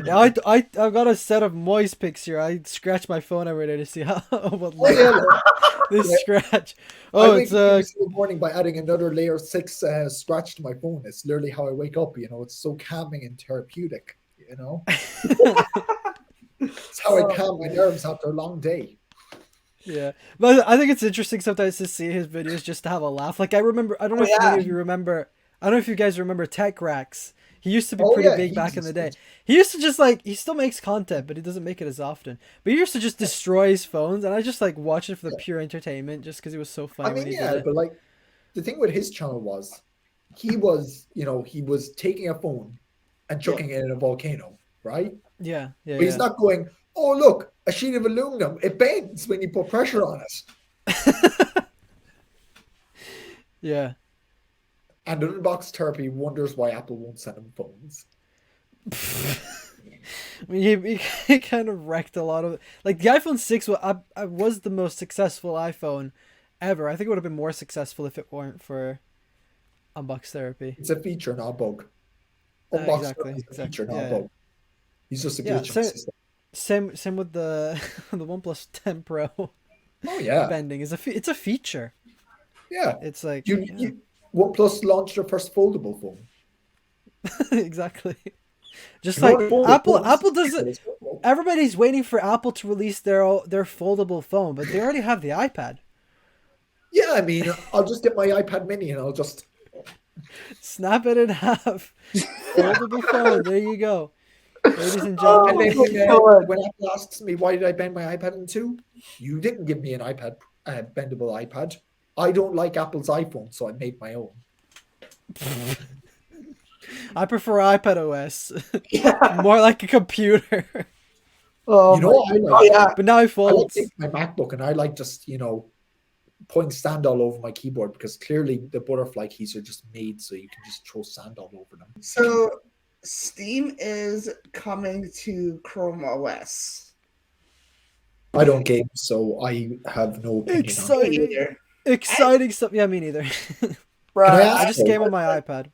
Yeah, I've got a set of moist picks here. I scratch my phone every day to see how this scratch. Oh, it's every single morning by adding another layer 6 scratch to my phone. It's literally how I wake up. It's so calming and therapeutic. It's how I calm my nerves after a long day. Yeah, but I think it's interesting sometimes to see his videos just to have a laugh. Like I remember, I don't know if any of you remember. I don't know if you guys remember Tech Rax. He used to be pretty big back in the day. He used to just he still makes content, but he doesn't make it as often. But he used to just destroy his phones, and I just watch it for the pure entertainment, just because it was so funny. I mean, but the thing with his channel was, he was taking a phone and chucking it in a volcano, right? Yeah. But he's not going, oh look, a sheet of aluminum, it bends when you put pressure on it. Yeah. And Unbox Therapy wonders why Apple won't send him phones. I mean, he kind of wrecked a lot of like the iPhone 6 was the most successful iPhone ever. I think it would have been more successful if it weren't for unbox therapy. It's a feature, not a bug. Unbox is a feature, not a Yeah, bug. He's just a yeah. glitch in the So system. same with the the OnePlus 10 Pro. Oh The yeah, bending is it's a feature. yeah. It's like OnePlus launched their first foldable phone. exactly. Just You know like what foldable Apple, phones Apple doesn't. is foldable? Everybody's waiting for Apple to release their foldable phone, but they already have the iPad. Yeah, I mean, I'll just get my iPad Mini and I'll just Snap it in half. Foldable phone. There you go, ladies and Oh, And then gentlemen. when Apple asks me why did I bend my iPad in two, you didn't give me an iPad, bendable iPad. I don't like Apple's iPhone, so I made my own. I prefer iPad OS. yeah. More like a computer. Oh, You know what I like? oh yeah. But now it I like folds. taking my MacBook and I like just putting sand all over my keyboard because clearly the butterfly keys are just made so you can just throw sand all over them. So Steam is coming to ChromeOS. I don't game, so I have no opinion on it. Me Exciting, either. exciting stuff. Yeah, me neither. Bruh, Can I I ask just you- game on my iPad.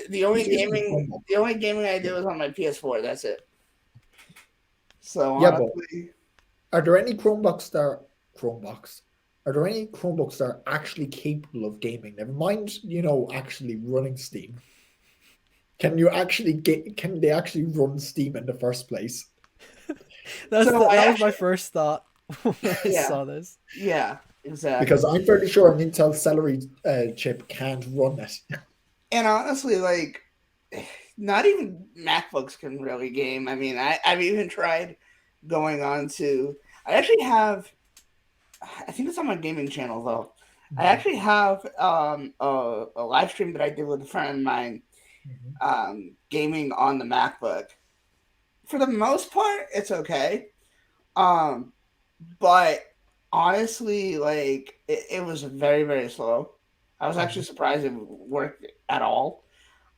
the only gaming I do is on my PS4. That's it. So Yeah, but honestly, are there any Chromebooks that are actually capable of gaming? Never mind, actually running Steam. Can they actually run Steam in the first place? That So was I my first thought when I Yeah. saw this. yeah, exactly. Because I'm fairly sure an Intel Celery chip can't run it. And honestly, like, not even MacBooks can really game. I mean, I've even tried going on to. I actually have. I think it's on my gaming channel though. I actually have a live stream that I did with a friend of mine, gaming on the MacBook. For the most part, it's okay. But honestly, like it was very, very slow. I was actually surprised it worked at all.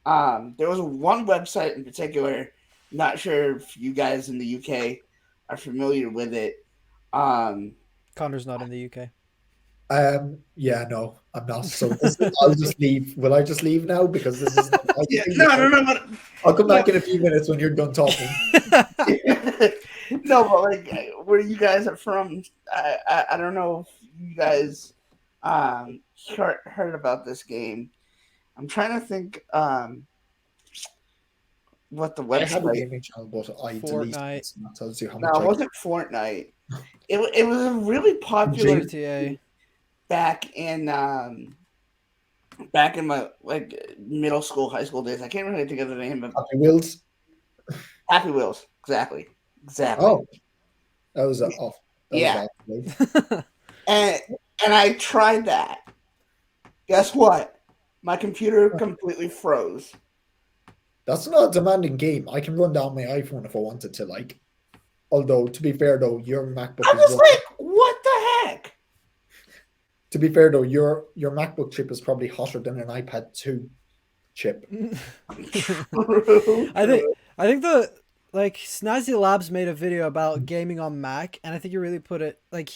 There was one website in particular. Not sure if you guys in the UK are familiar with it. Connor's not in the UK. Yeah, no, I'm not. So I'll just leave. Will I just leave now? Because this is no. I'll come back in a few minutes when you're done talking. No, but like where you guys are from, I don't know if you guys heard about this game. I'm trying to think what the I have a website. gaming channel, but I deleted Fortnite. it. So that tells you how No, much it wasn't Fortnite. It was a really popular GTA. back in my like middle school, high school days. I can't really think of the name of Happy Wheels. Happy Wheels. Exactly. Oh, that was off. Yeah. Off. And I tried that. Guess what? My computer completely froze. That's not a demanding game. I can run down my iPhone if I wanted to. Like, although to be fair though, your MacBook. I was like, what the heck? To be fair though, your MacBook chip is probably hotter than an iPad 2 chip. I think the like Snazzy Labs made a video about gaming on Mac, and I think he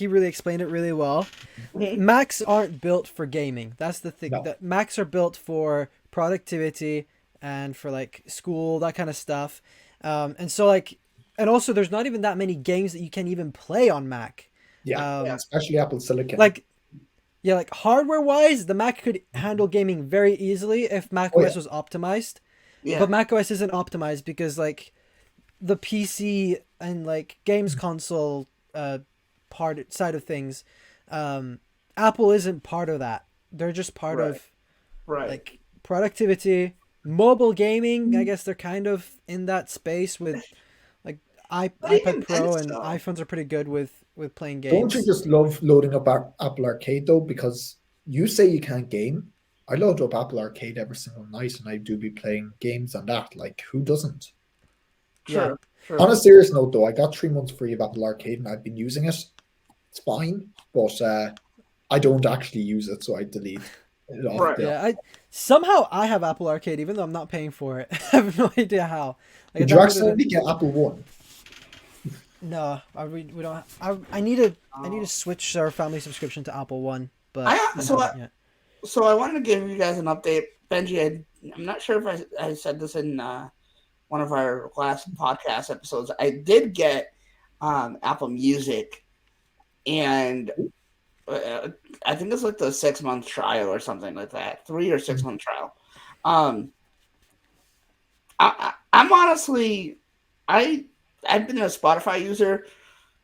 really explained it really well. Macs aren't built for gaming. That's the thing. No. That Macs are built for productivity and for like school, that kind of stuff. And so like, and also there's not even that many games that you can even play on Mac. Yeah, especially Apple Silicon. Like hardware wise, the Mac could handle gaming very easily if macOS was optimized. Yeah. But macOS isn't optimized because like the PC and like games console side of things, Apple isn't part of that. They're just part of like productivity, mobile gaming. I guess they're kind of in that space with like iPad Pro and iPhones are pretty good with playing games. Don't you just love loading up Apple Arcade though? Because you say you can't game. I load up Apple Arcade every single night, and I do be playing games on that. Like, who doesn't? Sure. On a serious note, though, I got 3 months free of Apple Arcade, and I've been using it. It's fine, but I don't actually use it, so I delete. it off Right. there. Yeah, I have Apple Arcade even though I'm not paying for it. I have no idea how. Like, I Did you downloaded accidentally it. get Apple One? No, we don't. I need to switch our family subscription to Apple One, but I we so haven't yet. So I wanted to give you guys an update. Benji, I'm not sure if I said this in one of our last podcast episodes. I did get Apple Music, and I think it's like the 6-month trial or something like that, 3 or 6 month trial. I'm honestly, I've been a Spotify user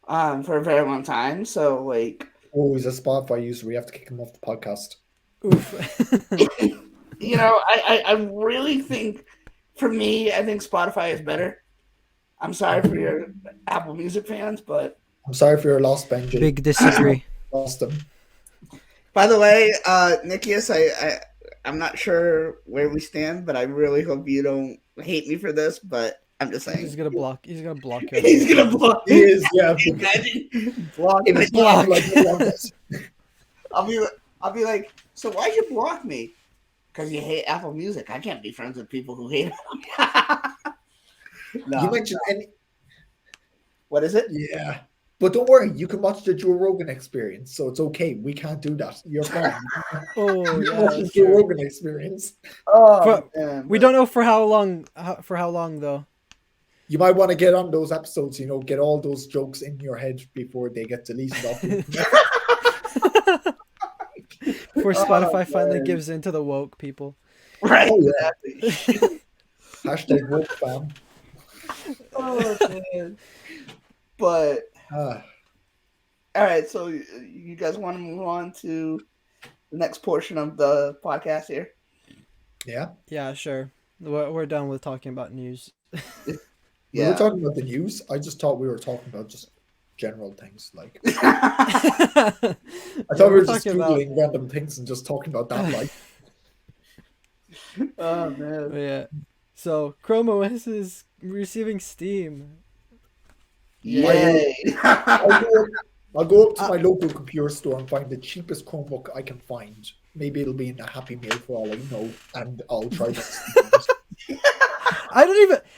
for a very long time, so like. Oh, he's a Spotify user. We have to kick him off the podcast. Oof. I really think, for me, I think Spotify is better. I'm sorry for your Apple Music fans, but I'm sorry for your loss, Benji. Big disagree. Lost him. by the way, Nikias, I'm not sure where we stand, but I really hope you don't hate me for this, but I'm just saying. He's gonna block you. He's gonna block. He is, yeah. Imagine block. It was Block. like he wanted us. I'll be like, so why'd you block me? Because you hate Apple Music. I can't be friends with people who hate it. No. You mentioned any. What is it? Yeah. But don't worry, you can watch the Joe Rogan experience, so it's okay. We can't do that. You're fine. Oh You can yeah, watch the that's Joe true. Rogan experience. Oh, For- We don't know for how long. For how long though? You might want to get on those episodes, get all those jokes in your head before they get deleted off the internet. Before Spotify finally man. gives in to the woke people. Right. Oh, yeah. Exactly. Hashtag woke fam. Oh man. But Ah, all right, so you guys want to move on to the next portion of the podcast here? yeah. Yeah, sure. We're done with talking about news. We were talking about the news. I just thought we were talking about just general things. Like I I thought we were just Googling random things and just talking about that. Like Oh man. Yeah. So ChromeOS is receiving Steam. Yay. I'll go up to my local computer store and find the cheapest Chromebook I can find. Maybe it'll be in a Happy Meal for all I know, and I'll try that.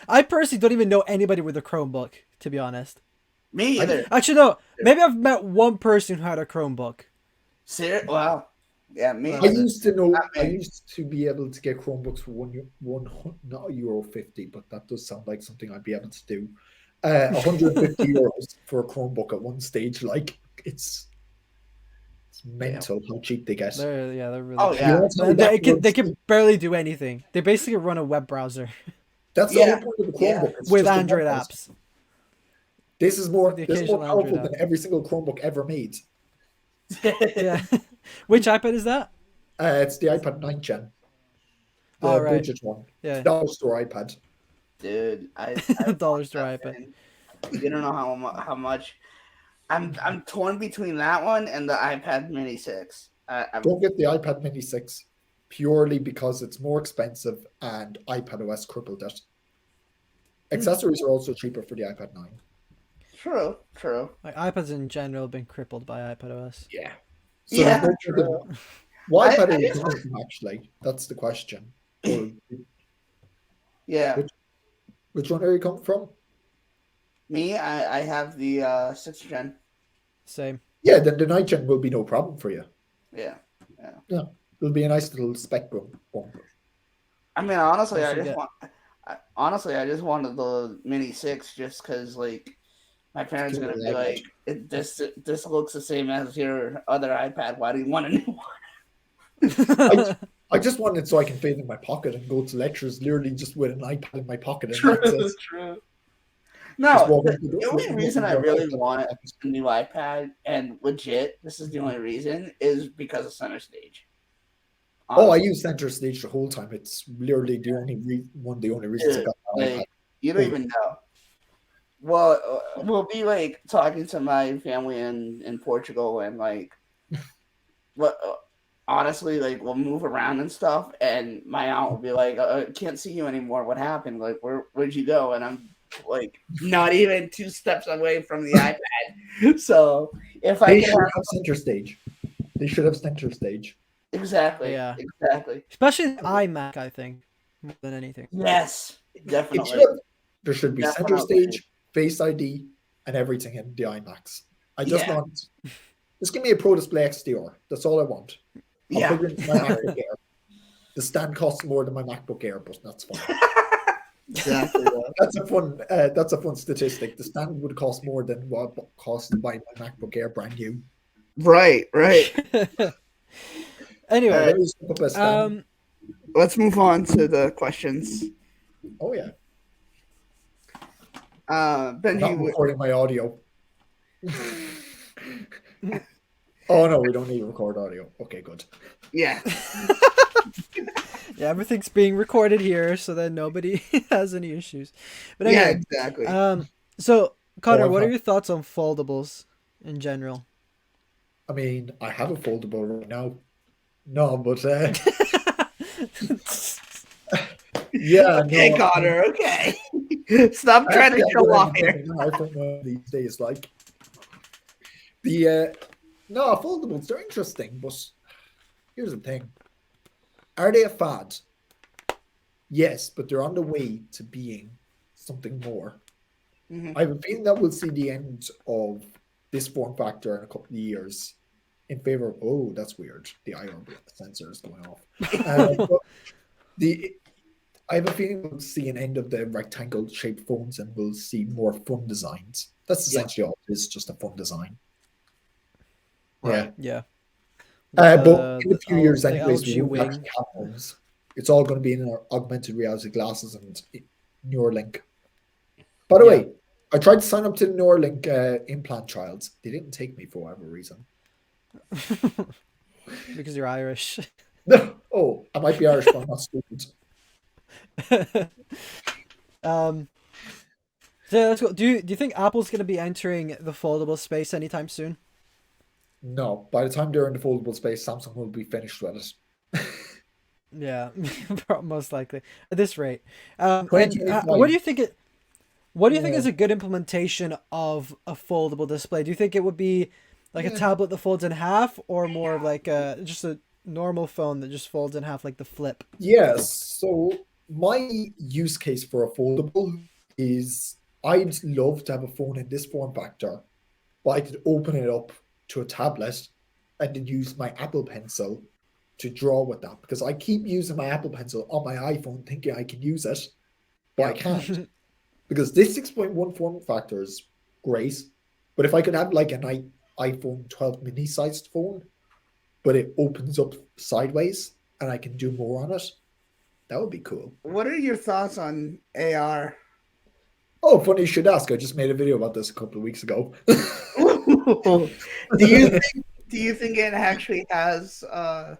I personally don't even know anybody with a Chromebook, to be honest. Me either. Actually, no. Maybe I've met one person who had a Chromebook. Serious? Wow. Yeah, me. I used to know. Not me. I used to be able to get Chromebooks for one not €1.50, but that does sound like something I'd be able to do. 150 euros for a Chromebook at one stage. Like it's mental how cheap they get. They're really. Oh, cheap. yeah. They can barely do anything. They basically run a web browser That's the whole point of the Chromebook. It's with just a Android web browser. apps. This is more The powerful occasional Android than every single Chromebook ever made. Yeah. Which iPad is that? It's the iPad 9 Gen. The Oh, right. budget one. Yeah. Dollar store iPad. Dude, I Dollar store iPad. You don't know how much. I'm torn between that one and the iPad Mini 6. Don't get the iPad Mini 6 purely because it's more expensive and iPadOS crippled it. Accessories are also cheaper for the iPad 9. True. Like iPads in general have been crippled by iPadOS. Yeah. So Yeah, there's no- true. What I iPad are you just- coming from, actually? That's the question. Or Yeah. which one are you coming from? Me, I have the 6th gen. Same. Yeah, then the 9 Gen will be no problem for you. Yeah. It'll be a nice little spec bump. I mean, honestly, I I should just get- I just wanted the Mini 6 just because, like, my parents are gonna be like, this looks the same as your other iPad. Why do you want a new one? I just want it so I can fit it in my pocket and go to lectures literally just with an iPad in my pocket. And that's it. True. Just No, walk the into the- only walk reason I into the really iPad. want a new iPad, and legit, this is the only reason, is because of Center Stage. Oh, I use Center Stage the whole time. It's literally the only one of the only reasons I Dude, got my iPad. like, you don't even know. Well, we'll be like talking to my family in Portugal, and like, what? Honestly, like we'll move around and stuff, and my aunt will be like, "Can't see you anymore. What happened? Like, where'd you go?" And I'm like, not even 2 steps away from the iPad. So if I They can should have Center Stage. They should have Center Stage. Exactly. Yeah. Exactly. Especially the iMac, I think, more than anything. Yes. It should Definitely. have, there should be center Definitely. stage, Face ID, and everything in the IMAX. I just Yeah. want, just give me a Pro Display XDR. That's all I want. I'll Yeah. plug it into my MacBook Air. The stand costs more than my MacBook Air, but that's fine. Exactly. Yeah. That's a fun statistic. The stand would cost more than what it costs to buy my MacBook Air brand new. Right. Right. All Anyway, right. Let me just look up a stand. Let's move on to the questions. Oh yeah, I'm Benji, not recording my audio. Oh no, we don't need to record audio. Okay, good. yeah. yeah, everything's being recorded here, so that nobody has any issues. But Yeah. anyway, Exactly. so Connor, I've what are had- your thoughts on foldables in general? I mean, I have a foldable right now. No, but yeah, Okay, no. Connor. Okay. Stop trying to show off here. An iPhone one of these days, like the no foldables. They're interesting, but here's the thing: are they a fad? Yes, but they're on the way to being something more. Mhm. I have a feeling that we'll see the end of this form factor in a couple of years in favor of, oh, that's weird. The IR sensor is going off. But I have a feeling we'll see an end of the rectangle shaped phones and we'll see more fun designs. That's Yeah. essentially all it is, just a fun design. Right. Yeah. But in a few years, the anyways, LG we won't wing. actually have phones. It's all going to be in our augmented reality glasses and Neuralink. By the Yeah. way, I tried to sign up to the Neuralink implant trials. They didn't take me for whatever reason. Because you're Irish. Oh, I might be Irish, but I'm not stupid. So let's go. Do you think Apple's going to be entering the foldable space anytime soon? No, by the time they're in the foldable space, Samsung will be finished with it. Yeah, most likely at this rate. And 2025. what do you think it? What do you think Yeah. is a good implementation of a foldable display? Do you think it would be like a Yeah. tablet that folds in half, or more of like just a normal phone that just folds in half, like the flip? Yes. So my use case for a foldable is I'd love to have a phone in this form factor, but I could open it up to a tablet and then use my Apple Pencil to draw with that because I keep using my Apple Pencil on my iPhone thinking I can use it, but I can't because this 6.1 form factor is great. But if I could have like an iPhone 12 mini sized phone, but it opens up sideways and I can do more on it, that would be cool. What are your thoughts on AR? Oh, funny you should ask. I just made a video about this a couple of weeks ago. do you think it actually has a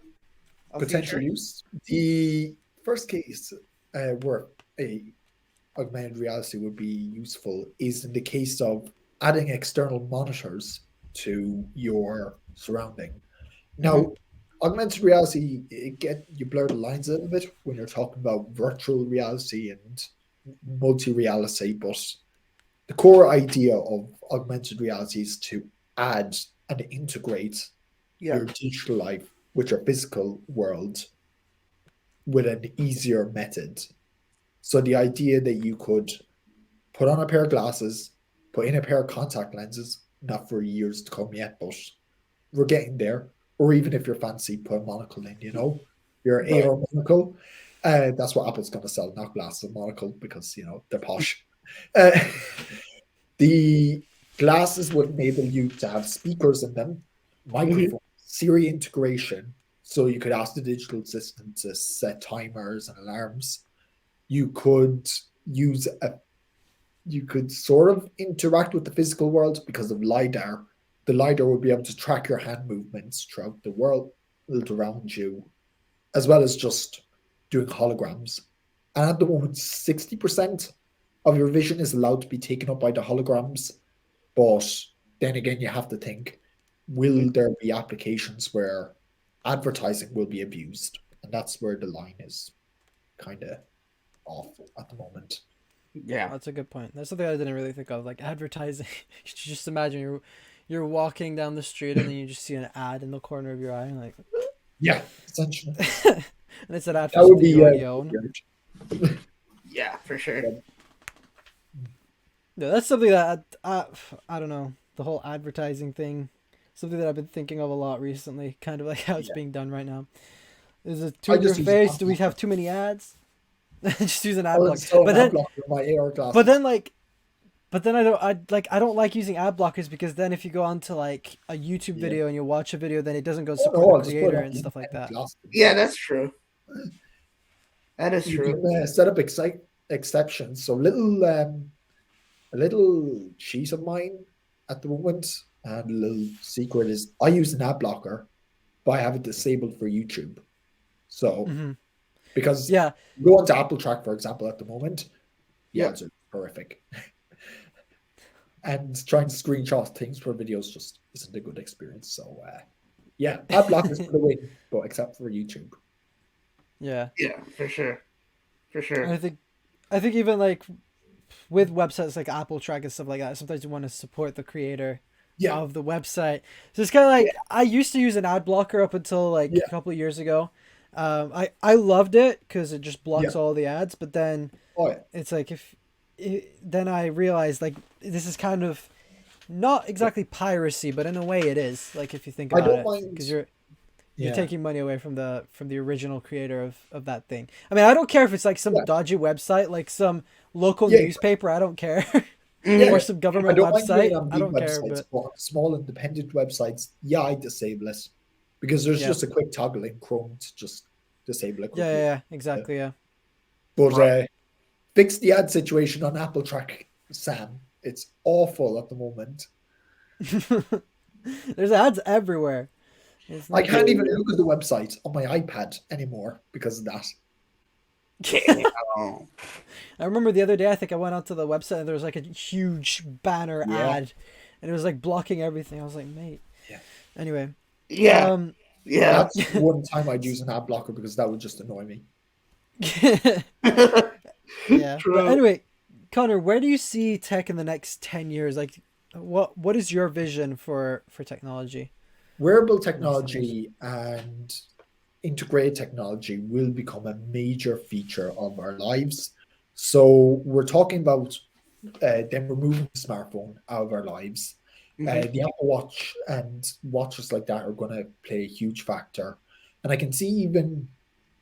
Potential future? use. The first case where a augmented reality would be useful is in the case of adding external monitors to your surrounding. Now, augmented reality, you blur the lines a little bit when you're talking about virtual reality and multi-reality, but the core idea of augmented reality is to add and integrate Yeah. your digital life with your physical world with an easier method. So the idea that you could put on a pair of glasses, put in a pair of contact lenses, not for years to come yet, but we're getting there. Or even if you're fancy, put a monocle in, your AR monocle. That's what Apple's going to sell, not glasses, a monocle, because, they're posh. The glasses would enable you to have speakers in them, microphone, Siri integration, so you could ask the digital assistant to set timers and alarms. You could you could sort of interact with the physical world because of LiDAR. The LiDAR would be able to track your hand movements throughout the world around you, as well as just doing holograms. And at the moment, 60% of your vision is allowed to be taken up by the holograms. But then again, you have to think, will there be applications where advertising will be abused? And that's where the line is kind of off at the moment. Yeah. That's a good point. That's something I didn't really think of, like advertising. You just imagine you're walking down the street and then you just see an ad in the corner of your eye, and like, Yeah, essentially. And it's an ad for That would something you be already own. weird. Yeah, for sure. Yeah, that's something that I don't know, the whole advertising thing, something that I've been thinking of a lot recently. Kind of like how it's Yeah. being done right now. Is it too I in your just use an face? ad Do we have blocker. too many ads? Just use an ad I'll block. install But an ad then, blocker in my AR but glasses. then like, but then I don't like using ad blockers because then if you go onto like a YouTube Yeah. video and you watch a video, then it doesn't go Oh support no, the I'll just put it creator on and the stuff like independent that. glasses Yeah, themselves. that's true. That is You true. can set up exceptions. So a little cheat of mine at the moment, and a little secret is I use an ad blocker, but I have it disabled for YouTube. So Hmm. because Yeah, go onto Apple Track, for example, at the moment, the Yep. ads are horrific. And trying to screenshot things for videos just isn't a good experience. So yeah, ad blockers for the win, but except for YouTube. yeah. Yeah, for sure. For And sure. I think even like with websites like Apple Track and stuff like that, sometimes you want to support the creator Yeah, of the website. So it's kind of Yeah. like I used to use an ad blocker up until like yeah, a couple of years ago. I loved it because it just yeah. blocks all the ads. But then Oh yeah, it's like then I realized like this is kind of not yeah. exactly piracy, but in a way it is. Like if you think I about don't it, mind. because you're Yeah, taking money away from the original creator of that thing. I mean, I don't care if it's like some yeah, dodgy website, like some local yeah, newspaper. I don't care. yeah. Or Mhm. some I government don't mind doing website. it on I big don't care, websites, but but on small independent websites, yeah, I disable it because there's yeah, just a quick toggle in Chrome to just disable it yeah, quickly. yeah, exactly, yeah. But Right. fix the ad situation on Apple Track, Sam. It's awful at the moment. There's ads everywhere. It's I not can't good. even look at the website on my iPad anymore because of that. Damn. I remember the other day, I think I went onto the website and there was like a huge banner Yeah, ad, and it was like blocking everything. I was like, mate. yeah. Anyway, Yeah. um, Yeah. That's one time I'd use an ad blocker because that would just annoy me. yeah. But True. anyway, Connor, where do you see tech in the next 10 years? Like, what is your vision for technology Wearable next 10 years? technology and integrated technology will become a major feature of our lives. So we're talking about them removing the smartphone out of our lives. Hmm. The Apple Watch and watches like that are going to play a huge factor. And I can see even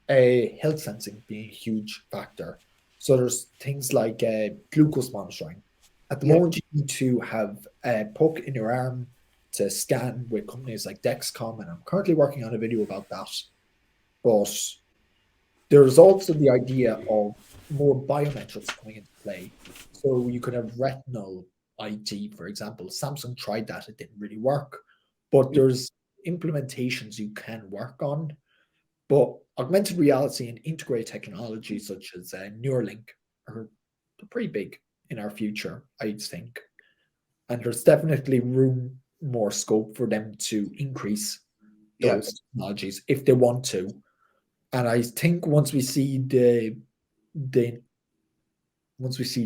health sensing being a huge factor. So there's things like glucose monitoring. At the Yep. moment, you need to have a poke in your arm to scan with companies like Dexcom, and I'm currently working on a video about that. But there's also the idea of more biometrics coming into play. So you could have retinal ID, for example. Samsung tried that, it didn't really work. But there's implementations you can work on. But augmented reality and integrated technology such as Neuralink are pretty big in our future, I think. And there's definitely room, more scope for them to increase Yep. those technologies if they want to. And I think the once we see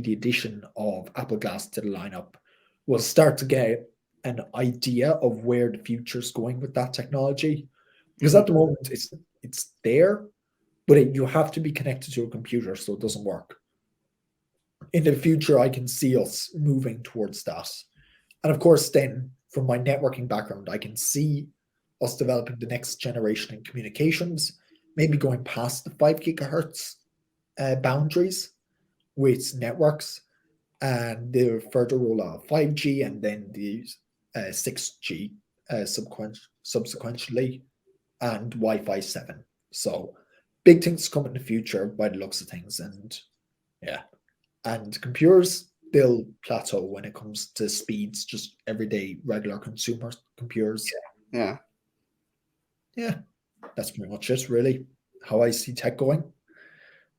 the addition of Apple Glass to the lineup, we'll start to get an idea of where the future's going with that technology. Because Hmm. at the moment it's there, but you have to be connected to a computer so it doesn't work. In the future, I can see us moving towards that. And of course, then from my networking background, I can see us developing the next generation in communications, maybe going past the 5 gigahertz boundaries with networks and the further rollout of 5G and then the 6G subsequently and Wi-Fi 7. So big things come in the future by the looks of things. And yeah, and computers, they'll plateau when it comes to speeds, just everyday regular consumer computers. Yeah. Yeah, that's pretty much it, really. How I see tech going.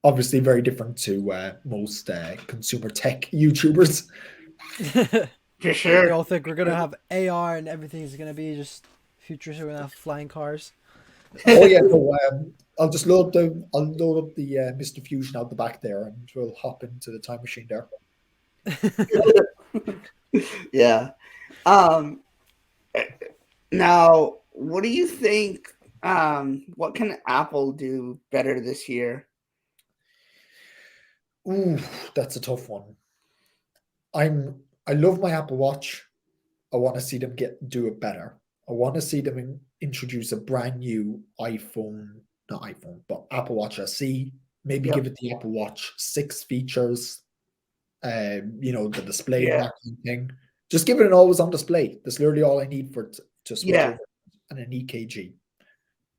Obviously, very different to most consumer tech YouTubers. For They sure. all think we're gonna have AR and everything's gonna be just future. So we're gonna have flying cars. Oh yeah, no, I'll load up the Mr. Fusion out the back there, and we'll hop into the time machine there. Yeah. Um. Now, what do you think What can Apple do better this year? Ooh, that's a tough one. I love my Apple Watch. I want to see them do it better. I want to see them introduce a brand new not iPhone, but Apple Watch SE. Maybe Yep. give it the Apple Watch 6 features. The display and Yeah. that kind of thing. Just give it an always on display. That's literally all I need for it to switch Yeah. over, and an EKG.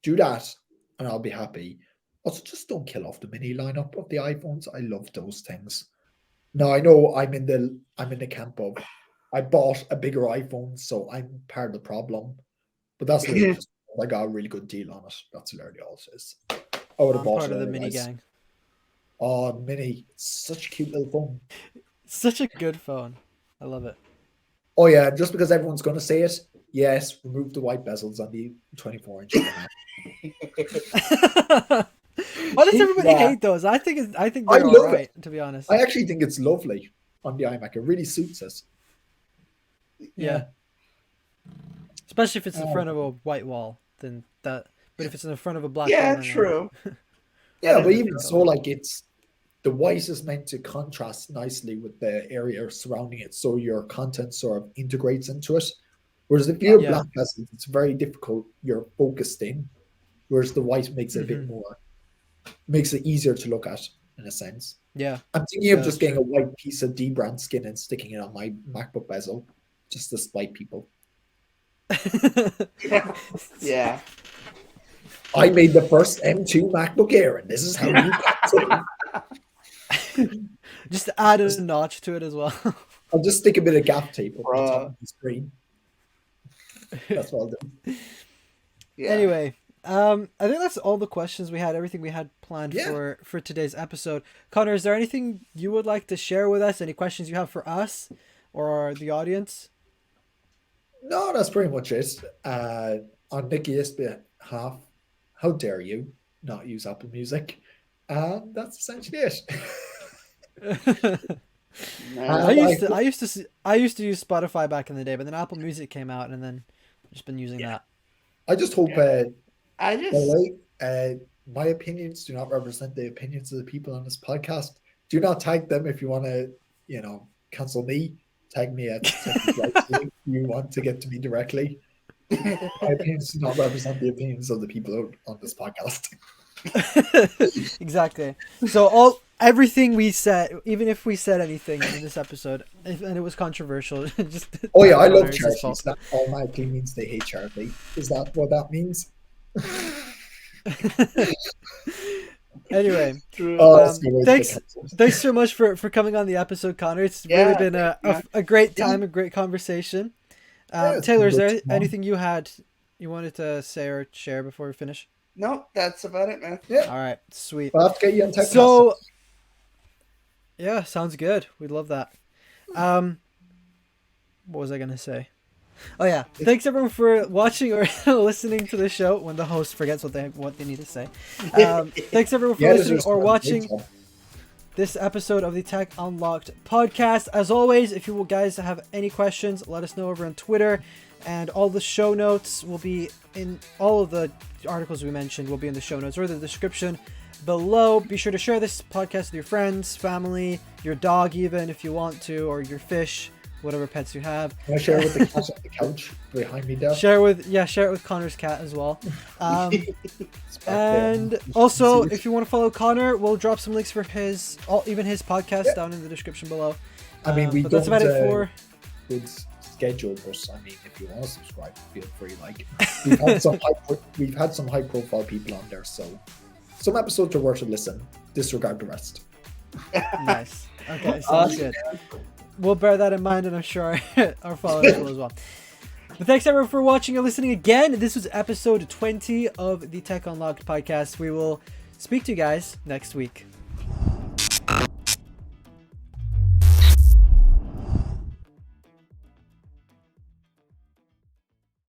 Do that, and I'll be happy. Also, just don't kill off the mini lineup of the iPhones. I love those things. Now I know I'm in the camp of I bought a bigger iPhone, so I'm part of the problem. But that's literally just I got a really good deal on it. That's literally all it is. I would have I'm bought part it of the otherwise. mini gang. Oh, mini, such a cute little phone. Such a good phone. I love it. Oh yeah, just because everyone's going to say it, yes, remove the white bezels on the 24-inch. Why does everybody Yeah. hate those? I think I they're love all right, it. to be honest. I actually think it's lovely on the iMac. It really suits us. Yeah. Especially if it's in Oh. front of a white wall, then that. But if it's in front of a black Yeah, wall, then true. Yeah, That but is a even good so, color. like the white is meant to contrast nicely with the area surrounding it, so your content sort of integrates into it. Whereas if you're Yeah. black bezels, it's very difficult. You're focused in, whereas the white makes it a bit more, makes it easier to look at in a sense. Yeah. I'm thinking of Yeah, just that's getting a white piece of D-brand skin and sticking it on my MacBook bezel, just to spite people. Yeah. I made the first M2 MacBook Air, and this is how you Just add a notch to it as well. I'll just stick a bit of gaff tape up on top Bruh. of the screen. That's what I'll do. Yeah. Anyway, I think that's all the questions we had. Everything we had planned Yeah. for today's episode. Connor, is there anything you would like to share with us? Any questions you have for us or the audience? No, that's pretty much it. On Nicky's behalf, how dare you not use Apple Music? And that's essentially it. I used to use Spotify back in the day, but then Apple Music came out, and then I've just been using that. I just hope, I by just the way, my opinions do not represent the opinions of the people on this podcast. Do not tag them if you want to, cancel me. Tag me at if you want to get to me directly. My opinions do not represent the opinions of the people on this podcast. Exactly. So everything we said, even if we said anything in this episode, and it was controversial, just Oh yeah, I love Connor's charities. fault. That automatically means they hate charity. Is that what that means? Anyway, thanks so much for coming on the episode, Connor. It's really been a great time, a great conversation. Taylor, is there anything you wanted to say or share before we finish? Nope, that's about it, man. Yeah. All right, sweet. We'll have to get you on TechWiz. So, yeah, sounds good. We'd love that. What was I gonna say? Oh yeah, thanks everyone for watching or listening to the show when the host forgets what they need to say. Thanks everyone for listening or watching this episode of the Tech Unlocked podcast. As always, if you guys have any questions, let us know over on Twitter, and all the show notes will be in all of the articles we mentioned will be in the show notes or the description below. Be sure to share this podcast with your friends, family, your dog even if you want to, or your fish, whatever pets you have. Can I share it with the cat on the couch behind me there? Share it with Connor's cat as well. And also, if you want to follow Connor, we'll drop some links for his podcast down in the description below. I mean, but that's about it for good schedule, but I mean, if you want to subscribe, feel free. Like we've had some high profile people on there, so some episodes are worth a listen. Disregard the rest. Nice. Okay, sounds good. We'll bear that in mind, and I'm sure our followers will as well. But thanks everyone for watching and listening again. This was episode 20 of the Tech Unlocked podcast. We will speak to you guys next week.